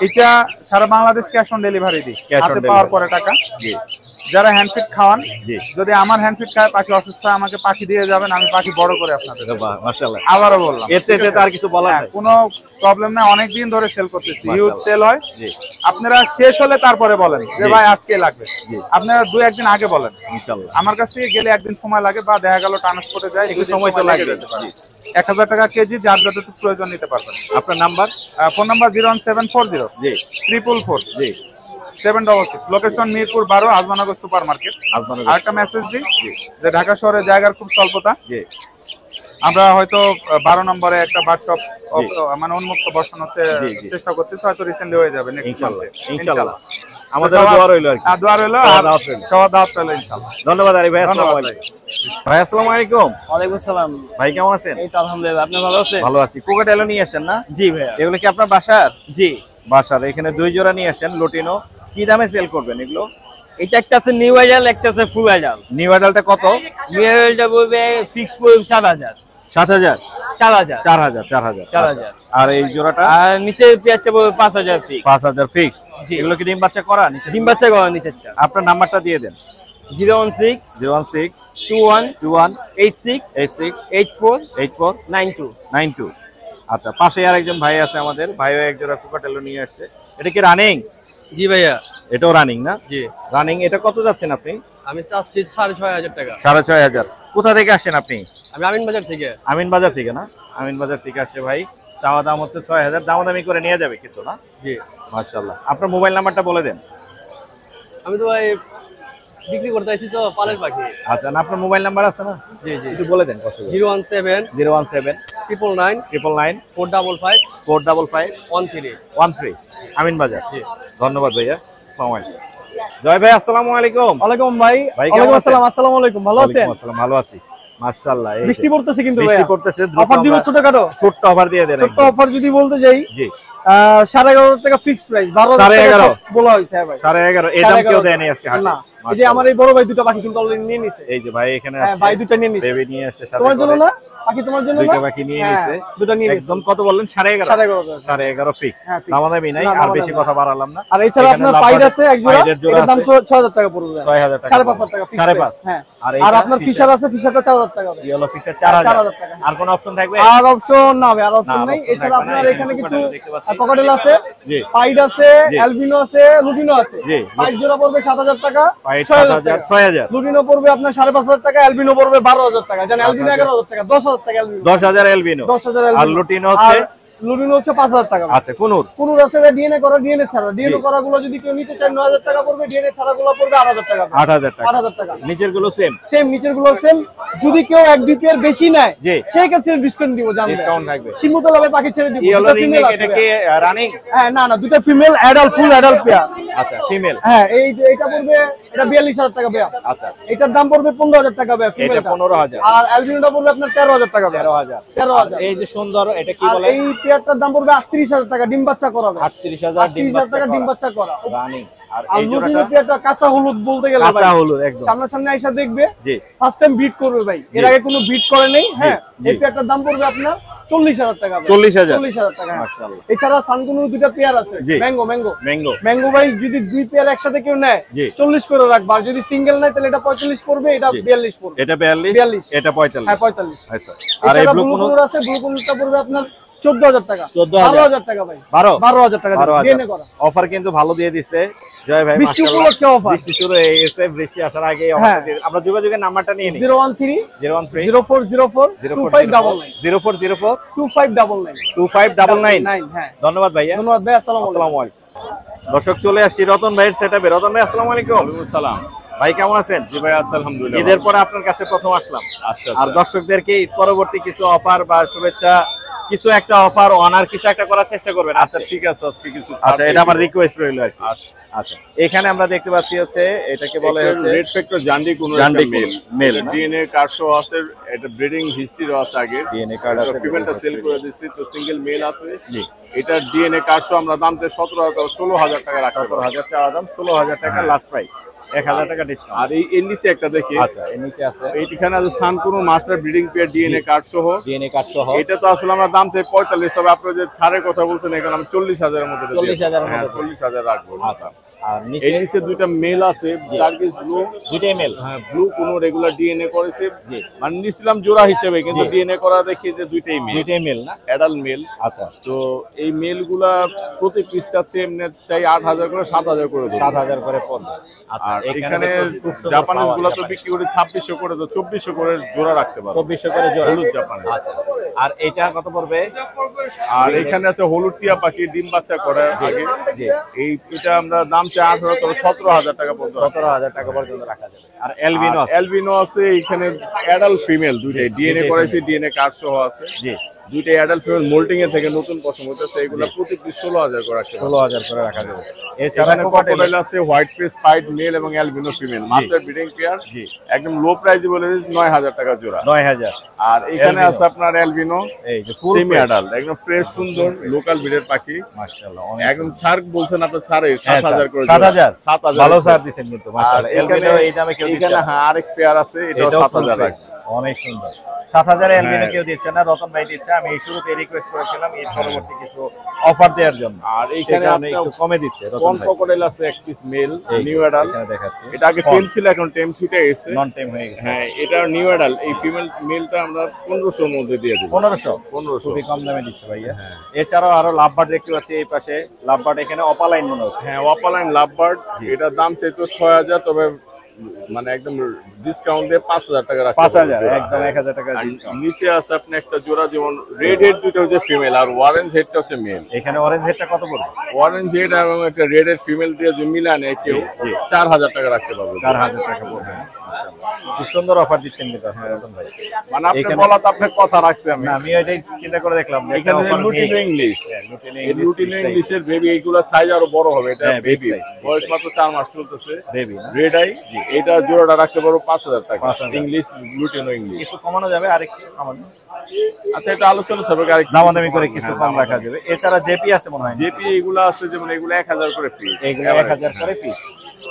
এটা সারা বাংলাদেশ ক্যাশ অন ডেলিভারি দিই, হাতে পাওয়ার পরে টাকা। জি, যারা হ্যান্ড ফিড খাওয়ান, জি, যদি আমার হ্যান্ড ফিড খায়, পাখি অসুস্থ হয়, আমাকে পাখি দিয়ে যাবেন, আমি পাখি বড় করে আপনাদের। মাশাআল্লাহ। আবারও বললাম, এর চেয়ে তো আর কিছু বলার নাই। কোনো প্রবলেম নাই, অনেক দিন ধরে সেল করতেছি, হিউজ সেল হয়। জি, আপনারা শেষ হলে তারপরে বলেন যে ভাই আজকে লাগবে, আপনারা 2-1 দিন আগে বলেন। ইনশাআল্লাহ। আমার কাছ থেকে গেলে একদিন সময় লাগে, বা দেখা গেল ট্রান্সপোর্টে যায়, একটু সময় তো লাগে। 1,000 টাকা কেজি, যার যতটুকু প্রয়োজন নিতে পারবেন। আপনার নাম্বার? ফোন নাম্বার 01740 জি 444 জি 766। Location Mirpur 12, Azmanagar super market. আরেকটা মেসেজ দিই যে ঢাকা শহরে জায়গার খুব স্বল্পতা, জি, আমরা হয়তো 12 নম্বরে একটা বার্কশপ মানে উন্মুক্ত বসানোর চেষ্টা করতেছি, হয়তো রিসেন্টলি হয়ে যাবে নেক্সট মান্থে ইনশাআল্লাহ। আমাদের দোয়া রইল আর কি। দোয়া রইল, আর খাওয়া দাওয়া রইল ইনশাআল্লাহ। ধন্যবাদ আরিফ ভাই। আসসালামু আলাইকুম। ভাই আসসালামু আলাইকুম। ওয়ালাইকুম আসসালাম। ভাই কেমন আছেন? এই তো আলহামদুলিল্লাহ, আপনি ভালো আছেন? ভালো আছি। কোকাটেলও নিয়ে আসেন না? জি ভাইয়া। এগুলো কি আপনার বাসার? জি, বাসার। এখানে 2 জোড়া নিয়ে আসেন লটিনো। কি দামে সেল করবেন এগুলো? এটা একটা আছে নিউ আইডাল, একটা আছে ফুল আইডাল। নিউ আইডালটা কত? নিউ আইডালটা বলবে ফিক্স পড়বে 7,000। 7,000? 4,000। 4,000। আর এই জোড়াটা? আর নিচে পেয়ারটা বলবে 5,000 ফিক্স। 5,000 ফিক্স। এগুলো কি ডিম বাচ্চা করা? নিচে ডিম বাচ্চা করা নিচেরটা। আপনার নাম্বারটা দিয়ে দেন। 016 21 21 86 86 84 84 92 92। আচ্ছা, পাশে আরেকজন ভাই আছে আমাদের, ভাইও এক জোড়া কোকাটেলও নিয়ে আসছে। এটা কি রানিং? জি ভাইয়া। এটাও রানিং না? জি রানিং। এটা কত যাচ্ছেন আপনি? আমি চাচ্ছি 6,500 টাকা। 6,500। কোথা থেকে আসেন আপনি? আমি আমিন বাজার থেকে। আমিন বাজার থেকে না? আমিন বাজার থেকে আসে ভাই। চাওয়া দাম হচ্ছে 6,000, দামাদামি করে নিয়ে যাবে কিছু না? জি মাশাআল্লাহ। আপনার মোবাইল নাম্বারটা বলে দেন। আমি তো ভাই বিক্রি করতে আইছি তো পালের পাখি। আচ্ছা, না আপনার মোবাইল নাম্বার আছে না? জি জি, একটু বলে দেন কষ্ট করে। 017 017 999 999 455 455 13। আমিন বাজার। ধন্যবাদ ভাইয়া। আসসালামু আলাইকুম। জয় ভাই আসসালামু আলাইকুম। ওয়ালাইকুম ভাই। ভাই ওয়ালাইকুম আসসালাম। আসসালামু আলাইকুম। ভালো আছেন? ওয়ালাইকুম আসসালাম, ভালো আছি মাশাআল্লাহ। বৃষ্টি পড়তেছে কিন্তু ভাই। বৃষ্টি পড়তেছে। অফার দিব ছোটখাটো? ছোট্ট অফার দিয়ে দেন। ছোট্ট অফার যদি বলতে যাই, জি 11,500 টাকা ফিক্স প্রাইস। 12,000 টাকা বলা হইছে ভাই। 11,500 এই দাম কেউ দেয়নি আজকে হাটে। না, এই যে আমার এই বড় ভাই দুটো পাখি কিন্তু অলরেডি নিয়ে নিছে। এই যে ভাই এখানে হ্যাঁ আছে, ভাই দুটো নিয়ে নিছে। বেবি নিয়ে আসছে সাথে। তোমার জন্য না পাখি? তোমার জন্য না? দুটো পাখি নিয়ে নিছে। দুটো নিয়ে নিছে। একদম কত বললেন? 11,500। 11,500 ফিক্স। দামাদামি নাই, আর বেশি কথা বাড়ালাম না। আর এছাড়া আপনার পাইড আছে এক জোড়া, এর দাম 6,000 টাকা পড়বে। 6,000 টাকা। 5,500 টাকা ফিক্স প্রাইস। হ্যাঁ। আর আপনার ফিশার আছে, ফিশারটা 4,000 টাকা হবে। ইয়েলো ফিশার 4,000 টাকা। আর কোন অপশন থাকবে? আর অপশন না ভাই, আর অপশন নাই। এছাড়া আপনার এখানে কিছু কোকাটেল আছে, জি পাইড আছে, অ্যালবিনো আছে, লুটিনো আছে। জি, পাইড জোড়া পড়বে 7,000 টাকা, পাইড 7,000 6,000। লুটিনো পড়বে আপনার 5,500 টাকা, অ্যালবিনো পড়বে 12,000 টাকা। জানেন অ্যালবিনো 11,000 টাকা, 10,000 টাকা অ্যালবিনো। 10,000 অ্যালবিনো। 10,000 আর অ্যালবিনো। লুটিনো হচ্ছে লুটিনো হচ্ছে 5000 টাকা। আচ্ছা কোনুর আছে ডিএনএ করা, ডিএনএ ছাড়া। ডিএনএ করা গুলো যদি কেউ নিতে চায় 9000 টাকা পড়বে, ডিএনএ ছাড়া গুলো পড়বে 8000 টাকা। 8000 টাকা। নিচের গুলো সেম নিচের গুলো সেম। যদি কেউ এক দ্বিতীয়ের বেশি নেয় সেই ক্ষেত্রে ডিসকাউন্ট দিব, জানেন ডিসকাউন্ট থাকবে। শিমুতলাবে পাখি ছেড়ে দিব। ইয়েলো রিং এটা কি রানিং? হ্যাঁ, না দুটো female adult, full adult pair. আচ্ছা ফিমেল। হ্যাঁ, এইটা পড়বে, এটা 42000 টাকা পেয়ার। আচ্ছা, এটার দাম পড়বে 15000 টাকা পেয়ার ফিমেল। এটা 15000। আর অ্যালবিনোটা পড়বে আপনার 13000 টাকা। 13000। এই যে সুন্দর, এটা কি বলে? এই পেয়ারটার দাম পড়বে 38000 টাকা, ডিম বাচ্চা করাবে। 38000 টাকা ডিম বাচ্চা করা রানিং। আর এই জোড়াটা পেয়ারটা কাঁচা হলুদ বলতে গেলে কাঁচা হলুদ একদম। সামনে আইসা দেখবে, জি ফার্স্ট টাইম বিট করবে ভাই, এর আগে কোনো বিট করে নেই। হ্যাঁ, এই পেয়ারটার দাম পড়বে আপনার 40000 টাকা। 40000 টাকা। মাশাআল্লাহ। এছাড়া সানকুনুর দুটো পেয়ার আছে, ম্যাঙ্গো ভাই, যদি দুই পেয়ার একসাথে কেউ নেয় 40 করে রাখবা, আর যদি সিঙ্গেল নেয় তাহলে এটা 45 পড়বে, এটা 42 পড়বে। এটা 42, এটা 45। হ্যাঁ 45। আচ্ছা, আর এই ব্লু কোনুর আছে, ব্লু কোনুরটা পড়বে আপনার 14000 টাকা। 12000 টাকা ভাই। 12000 টাকা ডিএনএ করা। অফার কিন্তু ভালো দিয়ে দিচ্ছে জয় ভাই, বৃষ্টি মাশাআল্লাহ। উপলক্ষে অফার। বৃষ্টি শুরু হয়ে গেছে, বৃষ্টি আসার আগে অফার দিয়ে। আমরা যোগাযোগের নাম্বারটা নিয়ে নিই। 013 0404 2599 0404 2599 2599। হ্যাঁ, ধন্যবাদ ভাইয়া। ধন্যবাদ ভাই। আসসালামু আলাইকুম। দর্শক চলে আসছি রতন ভাইয়ের সেটআপে। রতন ভাই আসসালামু আলাইকুম। ওয়ালাইকুম আসসালাম ভাই কেমন আছেন? জি ভাই আছি আলহামদুলিল্লাহ। ঈদের পরে আপনার কাছে প্রথম আসলাম। আচ্ছা, আর দর্শকদেরকে ঈদ পরবর্তী কিছু অফার বা শুভেচ্ছা, কিছু একটা অফার অনার কিছু একটা করার চেষ্টা করবেন। আচ্ছা ঠিক আছে, আজকে কিছু আচ্ছা, এটা আমার রিকোয়েস্ট রইল আর কি। আচ্ছা আচ্ছা, এখানে আমরা দেখতে পাচ্ছি হচ্ছে এটাকে বলে হচ্ছে রেড ফ্যাক্টর জান্ডি কোন মেল ডিএনএ কার্ড সহ আছে, এটা ব্রিডিং হিস্ট্রিও আছে, আগে ডিএনএ কার্ড আছে, ফিমেলটা সেল করে দিচ্ছি, তো সিঙ্গেল মেল আছে। জি, এটা ডিএনএ কার্ড সহ আমরা দামতে 17000 টাকা রাখতে পারবো। 17000 চাওয়া দাম, 16000 টাকা লাস্ট প্রাইস, 1000 টাকা ডিসকাউন্ট। আর এই নিচে একটা দেখি। আচ্ছা, এর নিচে আছে এইখানে আছে সানকুনো master breeding pair DNA card সহ। এটা তো আসলে আমরা দাম চাই 45, তবে আপনি যে ছাড়ের কথা বলছেন এখানে আমি 40000 এর মধ্যে 40000 এর মধ্যে 40000 রাখবো। আচ্ছা, আর এই নিচে দুইটা মেল আছে, টার্কিশ ব্লু, দুইটাই মেল। হ্যাঁ, ব্লু কোনো রেগুলার ডিএনএ করেছে, মানে নিছিলাম জোড়া হিসেবে, কিন্তু ডিএনএ করা দেখি যে দুইটাই মেল না, অ্যাডাল্ট মেল। আচ্ছা, তো এই মেলগুলা প্রতি পিস চাচ্ছে এমনি চাই 8000 করে, 7000 করে, 7000 করে পড়বে। আচ্ছা, এখানে জাপানিজ গুলা তো বিক্রি করে 2600 করে, তো 2400 করে জোড়া রাখতে পারো, 2400 করে জোড়া হলুদ জাপানিজ। আচ্ছা, আর এটা কত পড়বে? আর এখানে আছে হলুদ টিয়া পাখি, ডিম বাচ্চা করে আগে। এটা আমরা দাম চাই 18, তবে 17000 টাকা পর্যন্ত, 17000 টাকা পর্যন্ত রাখা যাবে। আর অ্যালবিনো আছে এখানে অ্যাডাল্ট ফিমেল দুইটাই ডিএনএ করাইছি, ডিএনএ কার্ড সহ আছে। জি, দুইটাই অ্যাডাল্ট ফিমেল মোল্টিং এর থেকে নতুন পশম হইতেছে, এগুলো প্রতি পিস 16000 করে রাখতে, 16000 করে রাখা যাবে। এছাড়া কোকাটেল আছে, হোয়াইট ফেস পাইড মেল এবং albino female, master breeding pair. জি, একদম লো প্রাইসে বলে 9000 টাকা জোড়া, 9000। আর এখানে আছে আপনার অ্যালবিনো, এই যে ফুল সেমি অ্যাডাল্ট, একদম ফ্রেশ সুন্দর লোকাল ব্রিডের পাখি, মাশাআল্লাহ। একদম ছাড় বলছেন আপনার, ছাড়ে 7000 করে, 7000 ভালো ছাড় দিবেন কিন্তু মাশাআল্লাহ। অ্যালবিনো এই দামে কেউ দিচ্ছে না। হ্যাঁ, আরেক পেয়ার আছে, এটাও 7000 টাকা, অনেক সুন্দর। 7000 এ অ্যালবিনো কেউ দিচ্ছে না, রতন ভাই দিচ্ছে। আমি এই শুরুতে রিকোয়েস্ট করেছিলাম এর পরবর্তী কিছু অফার দেওয়ার জন্য, আর এইখানে আপনি একটু কমে দিচ্ছে রতন ভাই। কোকাটেল আছে এক পিস মেল, নিউ অ্যাডাল্ট, এখানে দেখাচ্ছি। এটা আগে টেম ছিল, এখন টেম ছুটে গেছে, নন টেম হয়ে গেছে। হ্যাঁ, এটা নিউ অ্যাডাল্ট। এই ফিমেল মেলটা আমরা 1500 এর মধ্যে দিয়ে দেব। 1500 খুবই কম দামে দিচ্ছে ভাইয়া। এছাড়াও আরো লাভবার্ড দেখতে পাচ্ছি এই পাশে, লাভবার্ড এখানে অপালাইন মনে হচ্ছে। হ্যাঁ, অপালাইন লাভবার্ড, এটার দাম চাইতো 6000, তবে মানে একদম ডিসকাউন্ট দিয়ে 5000 টাকা রাখা, 5000 একদম 1000 টাকা ডিসকাউন্ট। নিচে আছে আপনি একটা জোড়া, যেমন রেড হেড দুটো হচ্ছে ফিমেল, আর অরেঞ্জ হেডটা হচ্ছে মেল। এখানে অরেঞ্জ হেডটা কত পড়বে? অরেঞ্জ হেড এবং একটা রেড হেড ফিমেল দিয়ে যদি মিলানে কেউ 4000 টাকা রাখতে পারবে, 4000 টাকা পড়বে। খুব সুন্দর অফার দিচ্ছেন কিন্তু রতন ভাই, মানে আপনি বলা তো আপনার কথা রাখছি আমি। আমি এটাই চিন্তা করে দেখলাম। এখানে লুটিনো ইংলিশ, লুটিনো ইংলিশের বেবি, এইগুলা সাইজ আরো বড় হবে, এটা বেবি, বয়স মাত্র 4 মাস চলতেছে, বেবি রেড আই। এটা জোড়াটা রাখতে পারো 5000 টাকা, ইংলিশ লুটিনো ইংলিশ। একটু কমানো যাবে আরেকটু সামান্য? আচ্ছা, এটা আলোচনা হবে, আরেকটু দামাদামি করে কিছু কম রাখা যাবে। এছাড়া জেপি আছে মনে হয়, জেপি এগুলো আছে, যেমন এগুলো 1000 করে পিস, এগুলো 1000 করে পিস।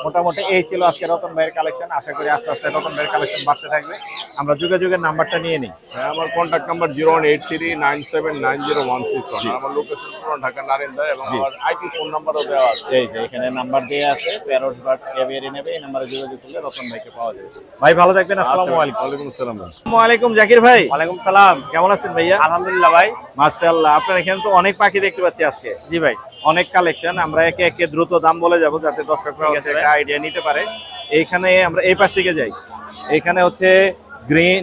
মোটামুটি এই ছিল আজকে রতন ভাইয়ের কালেকশন। আশা করি আস্তে আস্তে রতন ভাইয়ের কালেকশন বাড়তে থাকবে। আমরা যোগাযোগের নাম্বারটা নিয়ে নিই। আমার কন্ট্যাক্ট নাম্বার 01839790161। আমার লোকেশন পুরো ঢাকা নারিন্দা, এবং আমার আইপি ফোন নাম্বারও দেওয়া আছে। এই যে এখানে নাম্বার দেওয়া আছে, প্যারট বাট এভিয়ারি নেবে, এই নম্বরে যোগাযোগ করলে রতন ভাইকে পাওয়া যাবে। ভাই ভালো থাকবেন। আসসালামু আলাইকুম। ওয়ালাইকুম আসসালাম। আসসালামু আলাইকুম জাকির ভাই। ওয়ালাইকুম সালাম। কেমন আছেন ভাইয়া? আলহামদুলিল্লাহ ভাই। মাশাআল্লাহ, আপনার এখানে তো অনেক পাখি দেখতে পাচ্ছি আজকে। জি ভাই, অনেক কালেকশন। আমরা একে একে দ্রুত দাম বলে যাব, যাতে দর্শকরা একটা আইডিয়া নিতে পারে। এইখানে আমরা এই পাশ থেকে যাই। এখানে হচ্ছে গ্রিন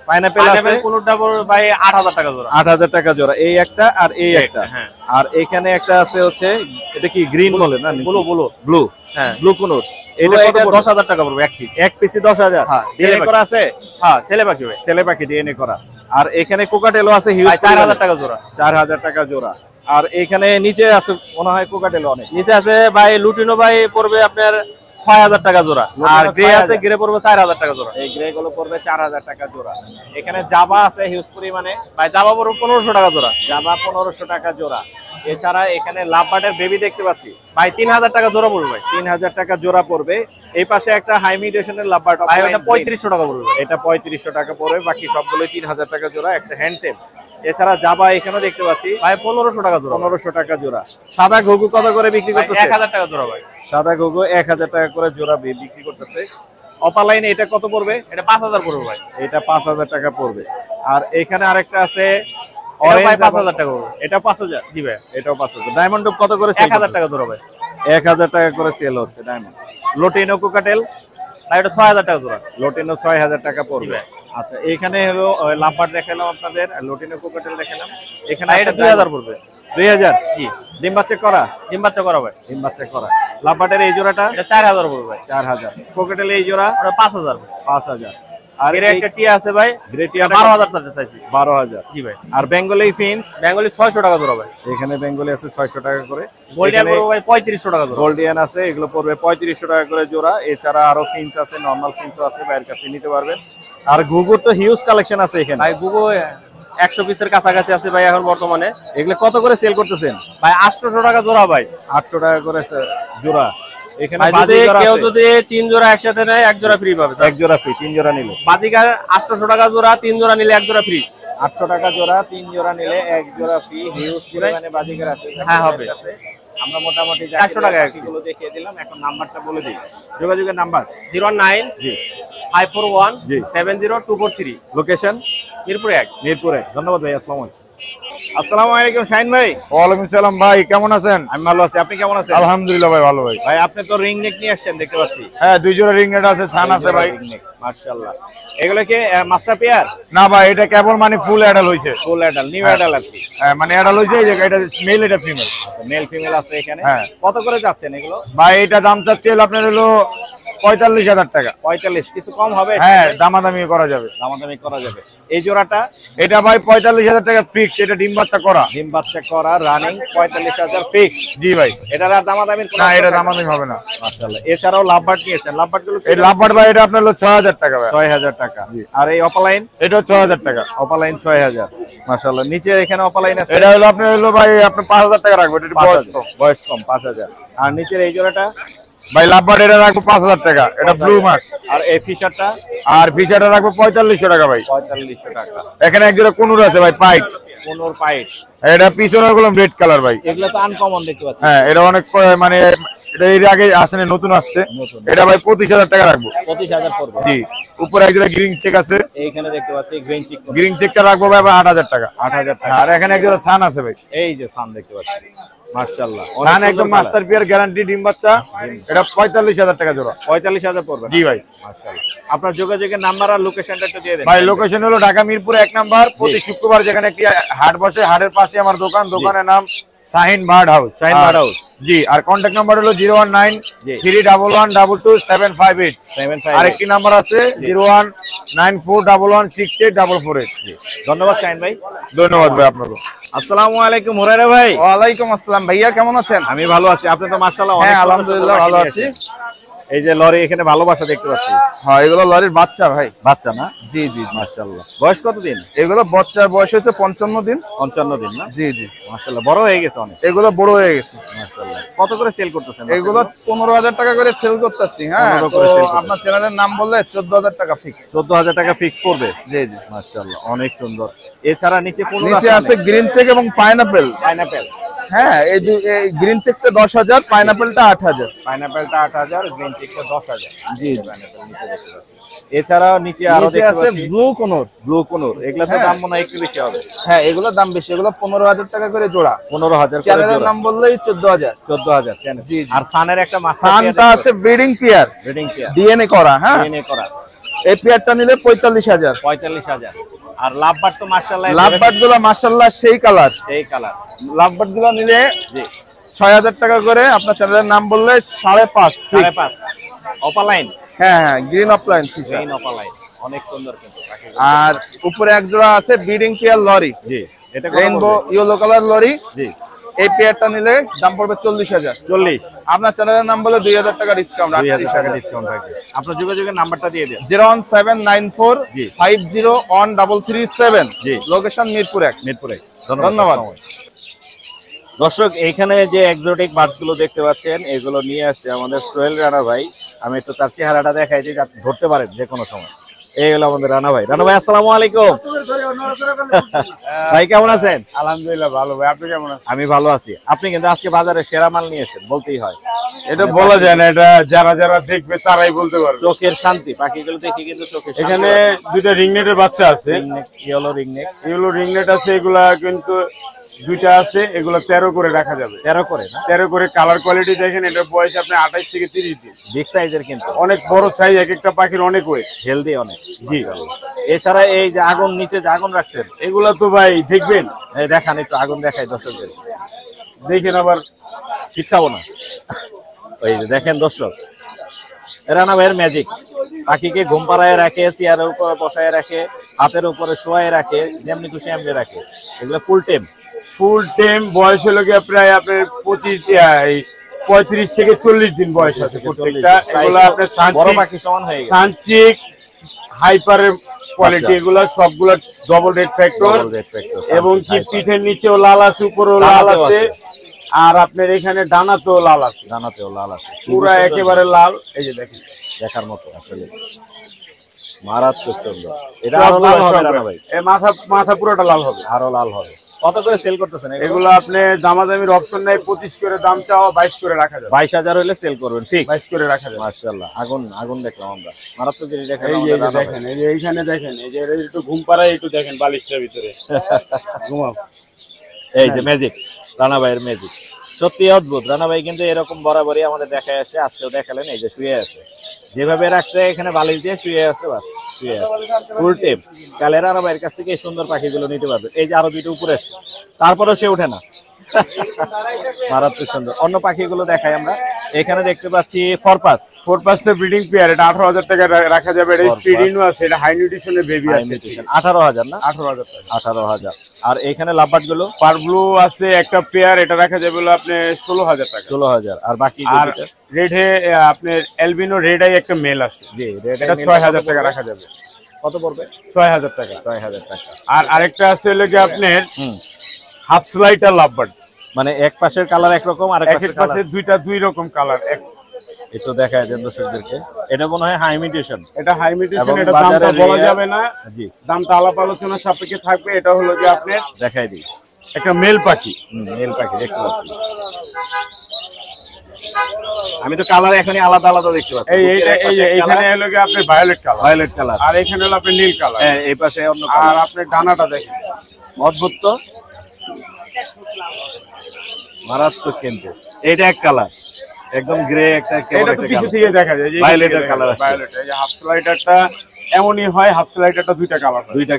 পাইনাপেল আছে কোনটা ভাই 8000 টাকা জোড়া। 8000 টাকা জোড়া, এই একটা আর এই একটা। হ্যাঁ। আর এখানে একটা আছে হচ্ছে এটা কি গ্রিন বলে না? ব্লু ব্লু ব্লু, হ্যাঁ ব্লু কোনুর। এটা 10000 টাকা পড়বে এক পিস। এক পিসে 10000। হ্যাঁ, ডিএনএ করা আছে? হ্যাঁ, ছেলে পাখি ভাই। ছেলে পাখি ডিএনএ করা। আর এখানে কোকাটেলও আছে হিউজ, 4000 টাকা জোড়া। 4000 টাকা জোড়া। আর এখানে নিচে আছে মনে হয় কোকাটেলও অনেক। নিচে আছে ভাই লুটিনো ভাই পড়বে আপনার 6000 টাকা জোড়া। আর গ্রে আছে গ্রে পড়বে 4000 টাকা জোড়া। এই গ্রে গুলো পড়বে 4000 টাকা জোড়া। এখানে জাবা আছে হিউজ পরিমাণে, ভাই জাবা পড়বে 1500 টাকা জোড়া। জাবা 1500 টাকা জোড়া। এছাড়া এখানে লাভবার্ডের বেবি দেখতে পাচ্ছি ভাই 3000 টাকা জোড়া পড়বে ভাই। 3000 টাকা জোড়া পড়বে। এই পাশে একটা হাই মিউটেশনের লাভবার্ড, ভাই এটা 3500 টাকা পড়বে। এটা 3500 টাকা পড়বে। বাকি সবগুলো 3000 টাকা জোড়া। একটা হ্যান্ডটেল। এছাড়া জাবা এখানেও দেখতে পাচ্ছি ভাই 1500 টাকা জোড়া। 1500 টাকা জোড়া। সাদা ঘুঘু কত করে বিক্রি করতেছে? 1000 টাকা জোড়া ভাই। সাদা ঘুঘু 1000 টাকা করে জোড়া বিক্রি করতেছে। অপালাইন এটা কত পড়বে? এটা 5000 পড়বে ভাই। এটা 5000 টাকা পড়বে। আর এখানে আরেকটা আছে অরেঞ্জ, 5000 টাকা পড়বে। এটা 5000। জি ভাই। এটাও 5000। ডায়মন্ড ডব কত করে? 1000 টাকা জোড়া ভাই। 1000 টাকা করে সেল হচ্ছে ডায়মন্ড। লোটিনো কোকাটেল ভাই এটা 6000 টাকা জোড়া। লোটিনো 6000 টাকা পড়বে। আচ্ছা, এখানে হলো লাভবার্ড দেখালাম আপনাদের, লোটিনো কোকাটেল দেখালাম। এখানে এটা 2000 পড়বে। 2000? জি। ডিম বাচ্চা করা? ডিম বাচ্চা করা ভাই। ডিম বাচ্চা করা। লাভবার্ডের এই জোড়াটা? এটা 4000 পড়বে ভাই। 4000। কোকাটেল এই জোড়া? ওটা 5000 ভাই। 5000। আর এর একটা টিয়া আছে ভাই, গ্রে টিয়া 12000 টাকা চাইছি। 12000। জি ভাই। আর বেঙ্গলি ফিন্স? বেঙ্গলি 600 টাকা জোড়া ভাই। এখানে বেঙ্গলি আছে 600 টাকা করে। গোল্ডিয়ান পড়বে ভাই 3500 টাকা জোড়া। গোল্ডিয়ান আছে, এগুলো পড়বে 3500 টাকা করে জোড়া। এছাড়া আরো ফিন্স আছে, নরমাল ফিন্সও আছে, বাইরের কাছে নিতে পারবেন। আর ঘুঘুর তো হিউজ কালেকশন আছে এখানে ভাই। ঘুঘু 100 পিসের কাছাকাছি আছে ভাই এখন বর্তমানে। এগুলো কত করে সেল করতেছেন? ভাই 800 টাকা জোড়া ভাই। 800 টাকা করে জোড়া। এখানে যদি কেউ যদি 3 জোড়া একসাথে নেয় 1 জোড়া ফ্রি পাবে। 1 জোড়া ফ্রি, 3 জোড়া নিলে। বাজিকার 800 টাকা জোড়া, 3 জোড়া নিলে 1 জোড়া ফ্রি। 800 টাকা জোড়া, 3 জোড়া নিলে 1 জোড়া ফ্রি। হিউজ পরিমাণে বাজিকার আছে। হ্যাঁ হবে। আমরা মোটামুটি 400 টাকা গুলো দেখিয়ে দিলাম। এখন নাম্বারটা বলে দিই, যোগাযোগের নাম্বার। 09 জি 541 জি 70243। লোকেশন মিরপুর 1। মিরপুর 1। ধন্যবাদ ভাই। আসসালামু আলাইকুম। আসসালামু আলাইকুম শাহিন ভাই। ওয়ালাইকুম সালাম ভাই, কেমন আছেন? আমি ভালো আছি, আপনি কেমন আছেন? আলহামদুলিল্লাহ ভাই, ভালো ভাই। ভাই আপনি তো রিং নেক নিয়ে আসছেন দেখতে পাচ্ছি। হ্যাঁ, 2 জোড়া রিং নেট আছে, ছান আছে ভাই। মাশাআল্লাহ। এগুলো কি মাস্টার পেয়ার? না ভাই, এটা কেবল মানে ফুল অ্যাডাল হইছে। ফুল অ্যাডাল, নিউ অ্যাডাল আর কি। হ্যাঁ, মানে অ্যাডাল হইছে, এই যে এটা মেল, এটা ফিমেল। মেল ফিমেল আছে এখানে। হ্যাঁ। কত করে যাচ্ছেন এগুলো? ভাই এটা দাম চাচ্ছে আপনার হলো 45000 টাকা। 45। কিছু কম হবে? হ্যাঁ, দামাদামি করা যাবে। দামাদামি করা যাবে। এই জোড়াটা? এটা ভাই 45000 টাকা ফিক্স। এটা ডিম বাচ্চা করা। ডিম বাচ্চা করা রানিং 45000 ফিক্স। জি ভাই। এটার আর দামাদামির কোনো? না, এটা দামাদামি হবে না। মাশাআল্লাহ। এছাড়াও লাভবার্ড নিয়েছেন, লাভবার্ড গুলো? এই লাভবার্ড ভাই এটা আপনার হলো 6000 টাকা ভাই। 6000 টাকা। আর এই অপালাইন? এটা 6000 টাকা। অপালাইন 6000। মাশাআল্লাহ। নিচে এখানে অপালাইন আছে? এটা হলো আপনার হলো ভাই আপনি 5000 টাকা রাখবেন। এটা বয়স কম। বয়স কম, 5000। আর নিচের এই জোড়াটা? ভাই লাভবার্ড এটা রাখবো 5000 টাকা। এটা ব্লু মার্ক। আর এই ফিশারটা? আর ফিশারটা রাখবো 4500 টাকা ভাই। 4500 টাকা। এখানে এক জোড়া কুনুর আছে ভাই, পাইট। কোনোর পাইট। এটা পিছনের গুলো রেড কালার ভাই। এগুলো তো আনকমন দেখতে পাচ্ছি। হ্যাঁ, এটা অনেক মানে এটা এর আগে আসেনি, নতুন আসছে। এটা ভাই 25000 টাকা রাখবো। 25000 পড়বে। জি। উপরে এক জোড়া গ্রিন চেক আছে। এইখানে দেখতে পাচ্ছি গ্রিন চিক। গ্রিন চেকটা রাখবো ভাই 8000 টাকা। 8000 টাকা। আর এখানে এক জোড়া সান আছে ভাই। এই যে সান দেখতে পাচ্ছি। মাশাআল্লাহ। সান একদম মাস্টার পিয়ার গ্যারান্টি ডিম বাচ্চা। এটা 45000 টাকা জোড়া। 45000 পড়বে। জি ভাই। মাশাআল্লাহ। আপনার যোগাযোগের নাম্বার আর লোকেশনটা একটু দিয়ে দেন ভাই। লোকেশন হলো ঢাকা মিরপুর 1 নাম্বার। প্রতি শুক্রবার যেখানে একটি হাট বসে, হাটের পাশে আমার দোকান। দোকানের নাম Shahin bird house. Shahin bird house. জি। আর কন্টাক্ট নাম্বার হলো 01931122758। আর একটি নাম্বার আছে 01941168448। ধন্যবাদ শাহিন ভাই। ধন্যবাদ ভাই আপনাকে। আসসালামু আলাইকুম হুরায়রা ভাই। ওয়ালাইকুম আসসালাম ভাইয়া, কেমন আছেন? আমি ভালো আছি, আপনি তো মাশাআল্লাহ অনেক হ্যাঁ, সুন্দর আলহামদুলিল্লাহ সুন্দর ভালো পাখি আছি। নিয়েছেন। এই যে লরি এখানে ভালোবাসা দেখতে পাচ্ছি। হ্যাঁ, এগুলো লরির বাচ্চা ভাই। বাচ্চা না? জি জি। মাশাআল্লাহ। বয়স কত দিন? এগুলো বাচ্চার বয়স হচ্ছে 55 দিন। 55 দিন না? জি জি। মাশাআল্লাহ, বড় হয়ে গেছে অনেক। এগুলো বড় হয়ে গেছে। মাশাআল্লাহ। কত করে সেল করতেছেন? এগুলো 15000 টাকা করে সেল করতেছি। হ্যাঁ, 15 তো করে sell করতেছি। আপনার চ্যানেলের নাম বললে 14000 টাকা ফিক্স। 14000 টাকা ফিক্স করবে। জি জি। মাশাআল্লাহ, অনেক সুন্দর। এছাড়া নিচে কোন নিচে আছে গ্রিন চেক এবং পাইনাপেল। পাইনাপেল? হ্যাঁ, এই গ্রিন চেকটা 10000, পাইনাপেলটা 8000। পাইনাপেলটা 8000, গ্রিন চিকটা 10000। জি, পাইনাপেল নিচে দেখতে পাচ্ছি। এছাড়াও নিচে আরো দেখতে আছে পাচ্ছি ব্লু কোনর। ব্লু কোনর। এগুলা তো দাম মনে হয় একটু বেশি হবে। হ্যাঁ, এগুলোর দাম বেশি। এগুলো 15000 টাকা করে জোড়া। 15000 করে চ্যানেলের জোড়া। নাম বললেই 14000। 14000 চ্যানেল। জি, জি। আর সানের একটা মাস্টার সানটা আছে breeding pair, breeding pair, DNA করা। হ্যাঁ, ডিএনএ করা। এই পেয়ারটা নিলে 45,000। 45,000। আর লাভবাট তো মাশাআল্লাহ, লাভবাট গুলো মাশাআল্লাহ সেই কালার, সেই কালার। লাভবাট গুলো নিলে জি 6,000 টাকা করে। আপনার চ্যানেলের নাম বললে 5.5 5.5 অপালাইন। হ্যাঁ হ্যাঁ, green opaline Fischer, green opaline, অনেক সুন্দর কিন্তু। আর উপরে এক জোড়া আছে ব্রিডিং পেয়ার লরি। জি এটা রেইনবো ইয়েলো কালার লরি। জি এই পেয়ারটা নিলে দাম পড়বে 40,000। 40। আপনার চ্যানেলের নাম বলে 2,000 টাকা ডিসকাউন্ট, 2,000 টাকা ডিসকাউন্ট থাকবে। আপনার যোগাযোগের নাম্বারটা দিয়ে দেন। 01794501337। জি লোকেশন মিরপুর 1। মিরপুরে। ধন্যবাদ। দর্শক এইখানে যে এক্সোটিক বার্ডস গুলো দেখতে পাচ্ছেন এগুলো নিয়ে আসছে আমাদের সোহেল রানা ভাই। আমি একটু তার চেহারাটা দেখাই যে ধরতে পারেন যে কোনো সময়। এই হলো আমাদের রানা ভাই। রানা ভাই আসসালামু আলাইকুম। ভাই কেমন আছেন? আলহামদুলিল্লাহ ভালো ভাই, আপনি কেমন আছেন? আমি ভালো আছি। আপনি কিন্তু আজকে বাজারে সেরা মাল নিয়ে এসেছেন, বলতেই হয়। এটা বলা যায় না, এটা যারা যারা দেখবে তারাই বলতে পারবে। চোখের শান্তি, পাখিগুলো দেখে কিন্তু চোখের শান্তি। এখানে দুইটা রিংনেটের বাচ্চা আছে, ইয়েলো রিংনেট, ইয়েলো রিংনেট আছে। এগুলা কিন্তু দুইটা আছে, এগুলো 13 করে রাখা যাবে। 13 করে না? 13 করে। কালার কোয়ালিটি দেখেন, এটার বয়স আপনার 28 থেকে 30 দিন। বিগ সাইজের কিন্তু, অনেক বড় সাইজ, এক একটা পাখির অনেক ওয়েট, হেলদি অনেক। জি। এছাড়া এই যে আগুন, নিচে যে আগুন রাখছেন, এগুলা তো ভাই দেখবেন, এই দেখান একটু আগুন দেখাই দর্শকদের, দেখেন আবার ঠিক খাবো না। ওই যে দেখেন দর্শক, রানা ভাইয়ের ম্যাজিক। পাখিকে ঘুম পাড়ায় রাখে, চেয়ারের উপরে বসায় রাখে, হাতের উপরে শোয়ায় রাখে, যেমনি খুশি এমনি রাখে। এগুলো ফুল টাইম। ফুল টাইম বয়স হলো গিয়ে প্রায় আপনার 35 থেকে 40 দিন বয়স আছে প্রত্যেকটা। এগুলো আপনার বড় পাখি সমান হয়ে গেছে। সানচিক হাইপারের কোয়ালিটি, এগুলো সবগুলো ডবল রেড ফ্যাক্টর, এবং কি পিঠের নিচেও লাল আছে, উপরেও লাল আছে, আর আপনার এখানে ডানাতেও লাল আছে। ডানাতেও লাল আছে, পুরো একেবারে লাল। এই যে দেখেন, দেখার মতো আসলে মারাত্মক সুন্দর। এটা আরো লাল হবে রানা ভাই, এই মাথা পুরোটা লাল হবে, আরো লাল হবে। কত করে সেল করতেছেন এগুলো? আপনি দামাদামির অপশন নাই, 25 করে দাম চাও, 22 করে রাখা যাবে। 22,000 হইলে সেল করবেন, ফিক্স 22 করে রাখা যাবে। মাশাআল্লাহ। আগুন আগুন দেখলাম আমরা, মারাত্মক জিনিস দেখেন। এই যে দেখেন, এই যে এইখানে দেখেন, এই যে একটু ঘুম পাড়ায় একটু দেখেন বালিশটার ভিতরে ঘুমাও। এই যে ম্যাজিক, রানা ভাইয়ের ম্যাজিক সত্যি অদ্ভুত। রানা ভাই কিন্তু এরকম বরাবরই আমাদের দেখায় আসে, আজকেও দেখালেন। এই যে শুয়ে আছে, যেভাবে রাখছে এখানে বালিশ দিয়ে শুয়ে আছে, বাস শুয়ে আছে ফুল টেপ। কালে রানা ভাইয়ের কাছ থেকে এই সুন্দর পাখিগুলো নিতে পারবে। এই যে আরো দুইটা উপরে আসে, তারপরেও সে ওঠে না। মারাত্মক সুন্দর। অন্য পাখিগুলো দেখাই আমরা। এখানে দেখতে পাচ্ছি ফোরপাসটা ব্রিডিং পেয়ার, এটা 18,000 টাকা রাখা যাবে। এটা স্পিডিনো আছে, এটা হাই নিউট্রিশনের বেবি আছে। 18,000 না? 18,000 টাকা। 18,000। আর এখানে লাভবার্ড গুলো পারব্লু আছে একটা পেয়ার, এটা রাখা যাবে হলো আপনি 16,000 টাকা। 16,000। আর বাকি আর রেড হে আপনার এলবিনো রেড আই একটা মেল আছে। জি, এটা 6,000 টাকা রাখা যাবে। কত পড়বে? 6,000 টাকা। 6,000 টাকা। আর আরেকটা আছে হলো কি আপনার হাফ স্লাইটার লাভবার্ড, মানে এক পাশের কালার একরকম, আর এক পাশে দুই রকম কালার। একটু দেখায় দেন দর্শকদেরকে। এটা মনে হয় হাই মিউটেশন। এটা হাই মিউটেশন, এটা দামটা বলা যাবে না। জি, দামটা আলাপ আলোচনা সাপেক্ষে থাকবে। এটা হলো যে আপনার দেখাই দিই, একটা মেল পাখি। মেল পাখি দেখতে পাচ্ছি আমি, তো কালার এখনই আলাদা আলাদা দেখতে পাচ্ছি। এইখানে হলো কি আপনার ভায়োলেট কালার, আর এখানে হলো আপনার নীল কালার। এই পাশে অন্য কালার। আর আপনার ডানাটা দেখেন, অদ্ভুত তো, মারাত্মক। কিন্তু এটা এক কালার, একদম গ্রে একটা। এটা তো পিছে থেকে দেখা যায় যে ভায়োলেটের কালার আছে। ভায়োলেট, এই যে হাফ স্লাইডারটা এমনই হয়, হাফ স্লাইডারটা দুইটা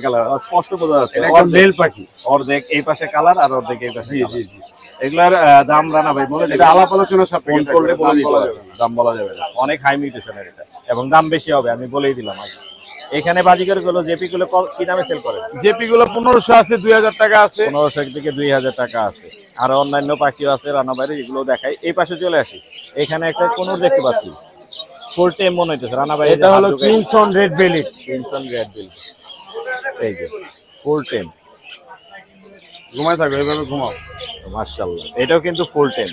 কালার, স্পষ্ট বোঝা যাচ্ছে। এটা মেল পাখি, অর্ধেক এই পাশে কালার আর অর্ধেক এই পাশে। জি জি জি। এগুলার দাম রানা ভাই বলে, এটা আলাপ আলোচনা সাপেক্ষে করলে বলে দিতে হবে, দাম বলা যাবে না। অনেক হাই মিউটেশনের এটা, এবং দাম বেশি হবে, আমি বলেই দিলাম আগে। এখানে বাজিকার গুলো, জেপি গুলো কি দামে সেল করে? জেপি গুলো 1500 আছে, 2000 টাকা আছে, 1500 থেকে 2000 টাকা আছে। আর অন্যান্য পাখিও আছে রানা বাইরে, এগুলো দেখাই। এই পাশে চলে আসি, এখানে একটা কোনর দেখতে পাচ্ছি, ফুল টাইম মনে হইতেছে রানা ভাই। এটা হলো crimson red belly. Crimson red belly, এই যে ফুল টাইম ঘুমায় থাকবে, এইভাবে ঘুমাও। মাশাআল্লাহ, এটাও কিন্তু ফুল টাইম।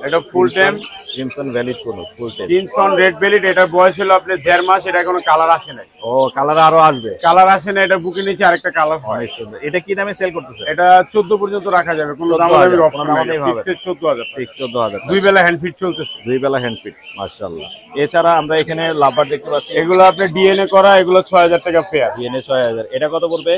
এটা ফুল টাইম ক্রিমসন ভ্যালিড কোন full time crimson red valid. এটা বয়স হলো আপনার 1.5 মাস। এটা এখনো কালার আসে নাই। ও, কালার আরো আসবে? কালার আসে না, এটা বুকের নিচে আরেকটা কালার। অনেক সুন্দর। এটা কি দামে সেল করতেছে? এটা 14 পর্যন্ত রাখা যাবে, কোনো দামাদামির অপশন নেই। ফিক্সড 14,000। ফিক্সড 14,000। দুই বেলা হ্যান্ড ফিট চলতেছে, দুই বেলা হ্যান্ড ফিট। মাশাআল্লাহ। এছাড়া আমরা এখানে লাভবার্ড দেখতে পাচ্ছি, এগুলো আপনি ডিএনএ করা, এগুলো 6,000 টাকা পেয়ার। ডিএনএ 6,000। এটা কত পড়বে?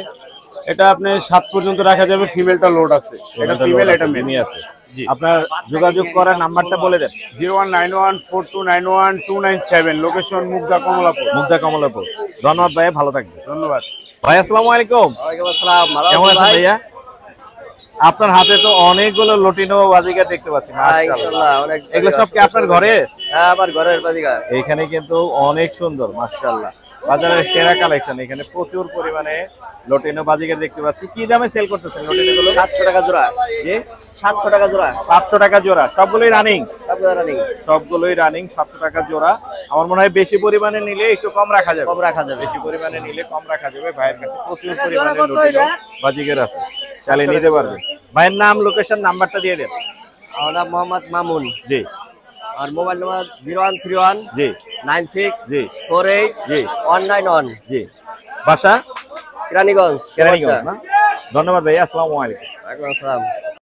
এটা আপনি 7 পর্যন্ত রাখা যাবে, ফিমেলটা লোড আছে, এটা ফিমেল এটা মেল আছে। জি, আপনার যোগাযোগ করার নাম্বারটা বলে দেন। 0191429297, লোকেশন মুগদা কমলাপুর। মুগদা কমলাপুর। ধন্যবাদ ভাই, ভালো থাকবেন। ধন্যবাদ ভাই, আসসালামু আলাইকুম। ওয়ালাইকুম আসসালাম। কেমন আছেন ভাইয়া? আপনার হাতে তো অনেকগুলো লটিনো বাজিকার দেখতে পাচ্ছি, মাশাআল্লাহ। এগুলো সব কি আপনার ঘরে? হ্যাঁ, আমার ঘরের বাজিকার। এখানে কিন্তু অনেক সুন্দর, মাশাআল্লাহ। বাজারের সেরা কালেকশন, এখানে প্রচুর পরিমাণে লটিনো বাজিকার দেখতে পাচ্ছি। কি দামে সেল করতেছেন লটিনোগুলো? 700 টাকা জোড়া। জি, 700 টাকা জোড়া। 700 টাকা জোড়া। সবগুলোই রানিং? রানিং। সবগুলোই রানিং, 700 টাকা জোড়া। আমার মনে হয় বেশি পরিমাণে নিলে একটু কম রাখা যাবে। কম রাখা যাবে। বেশি পরিমাণে নিলে কম রাখা যাবে। ভাইয়ের কাছে প্রচুর পরিমাণে লটিনো বাজিকার আছে, চালিয়ে নিতে পারবে। ভাইয়ের নাম, লোকেশন, নাম্বারটা দিয়ে দেন। আমার নাম মোহাম্মদ মামুন। জি। আর মোবাইল নাম্বার 0131 জি 96 জি 48 জি 191। জি। বাসা? কেরানীগঞ্জ। কেরানীগঞ্জ না? ধন্যবাদ ভাই, আসসালামু আলাইকুম। ওয়ালাইকুম আসসালাম।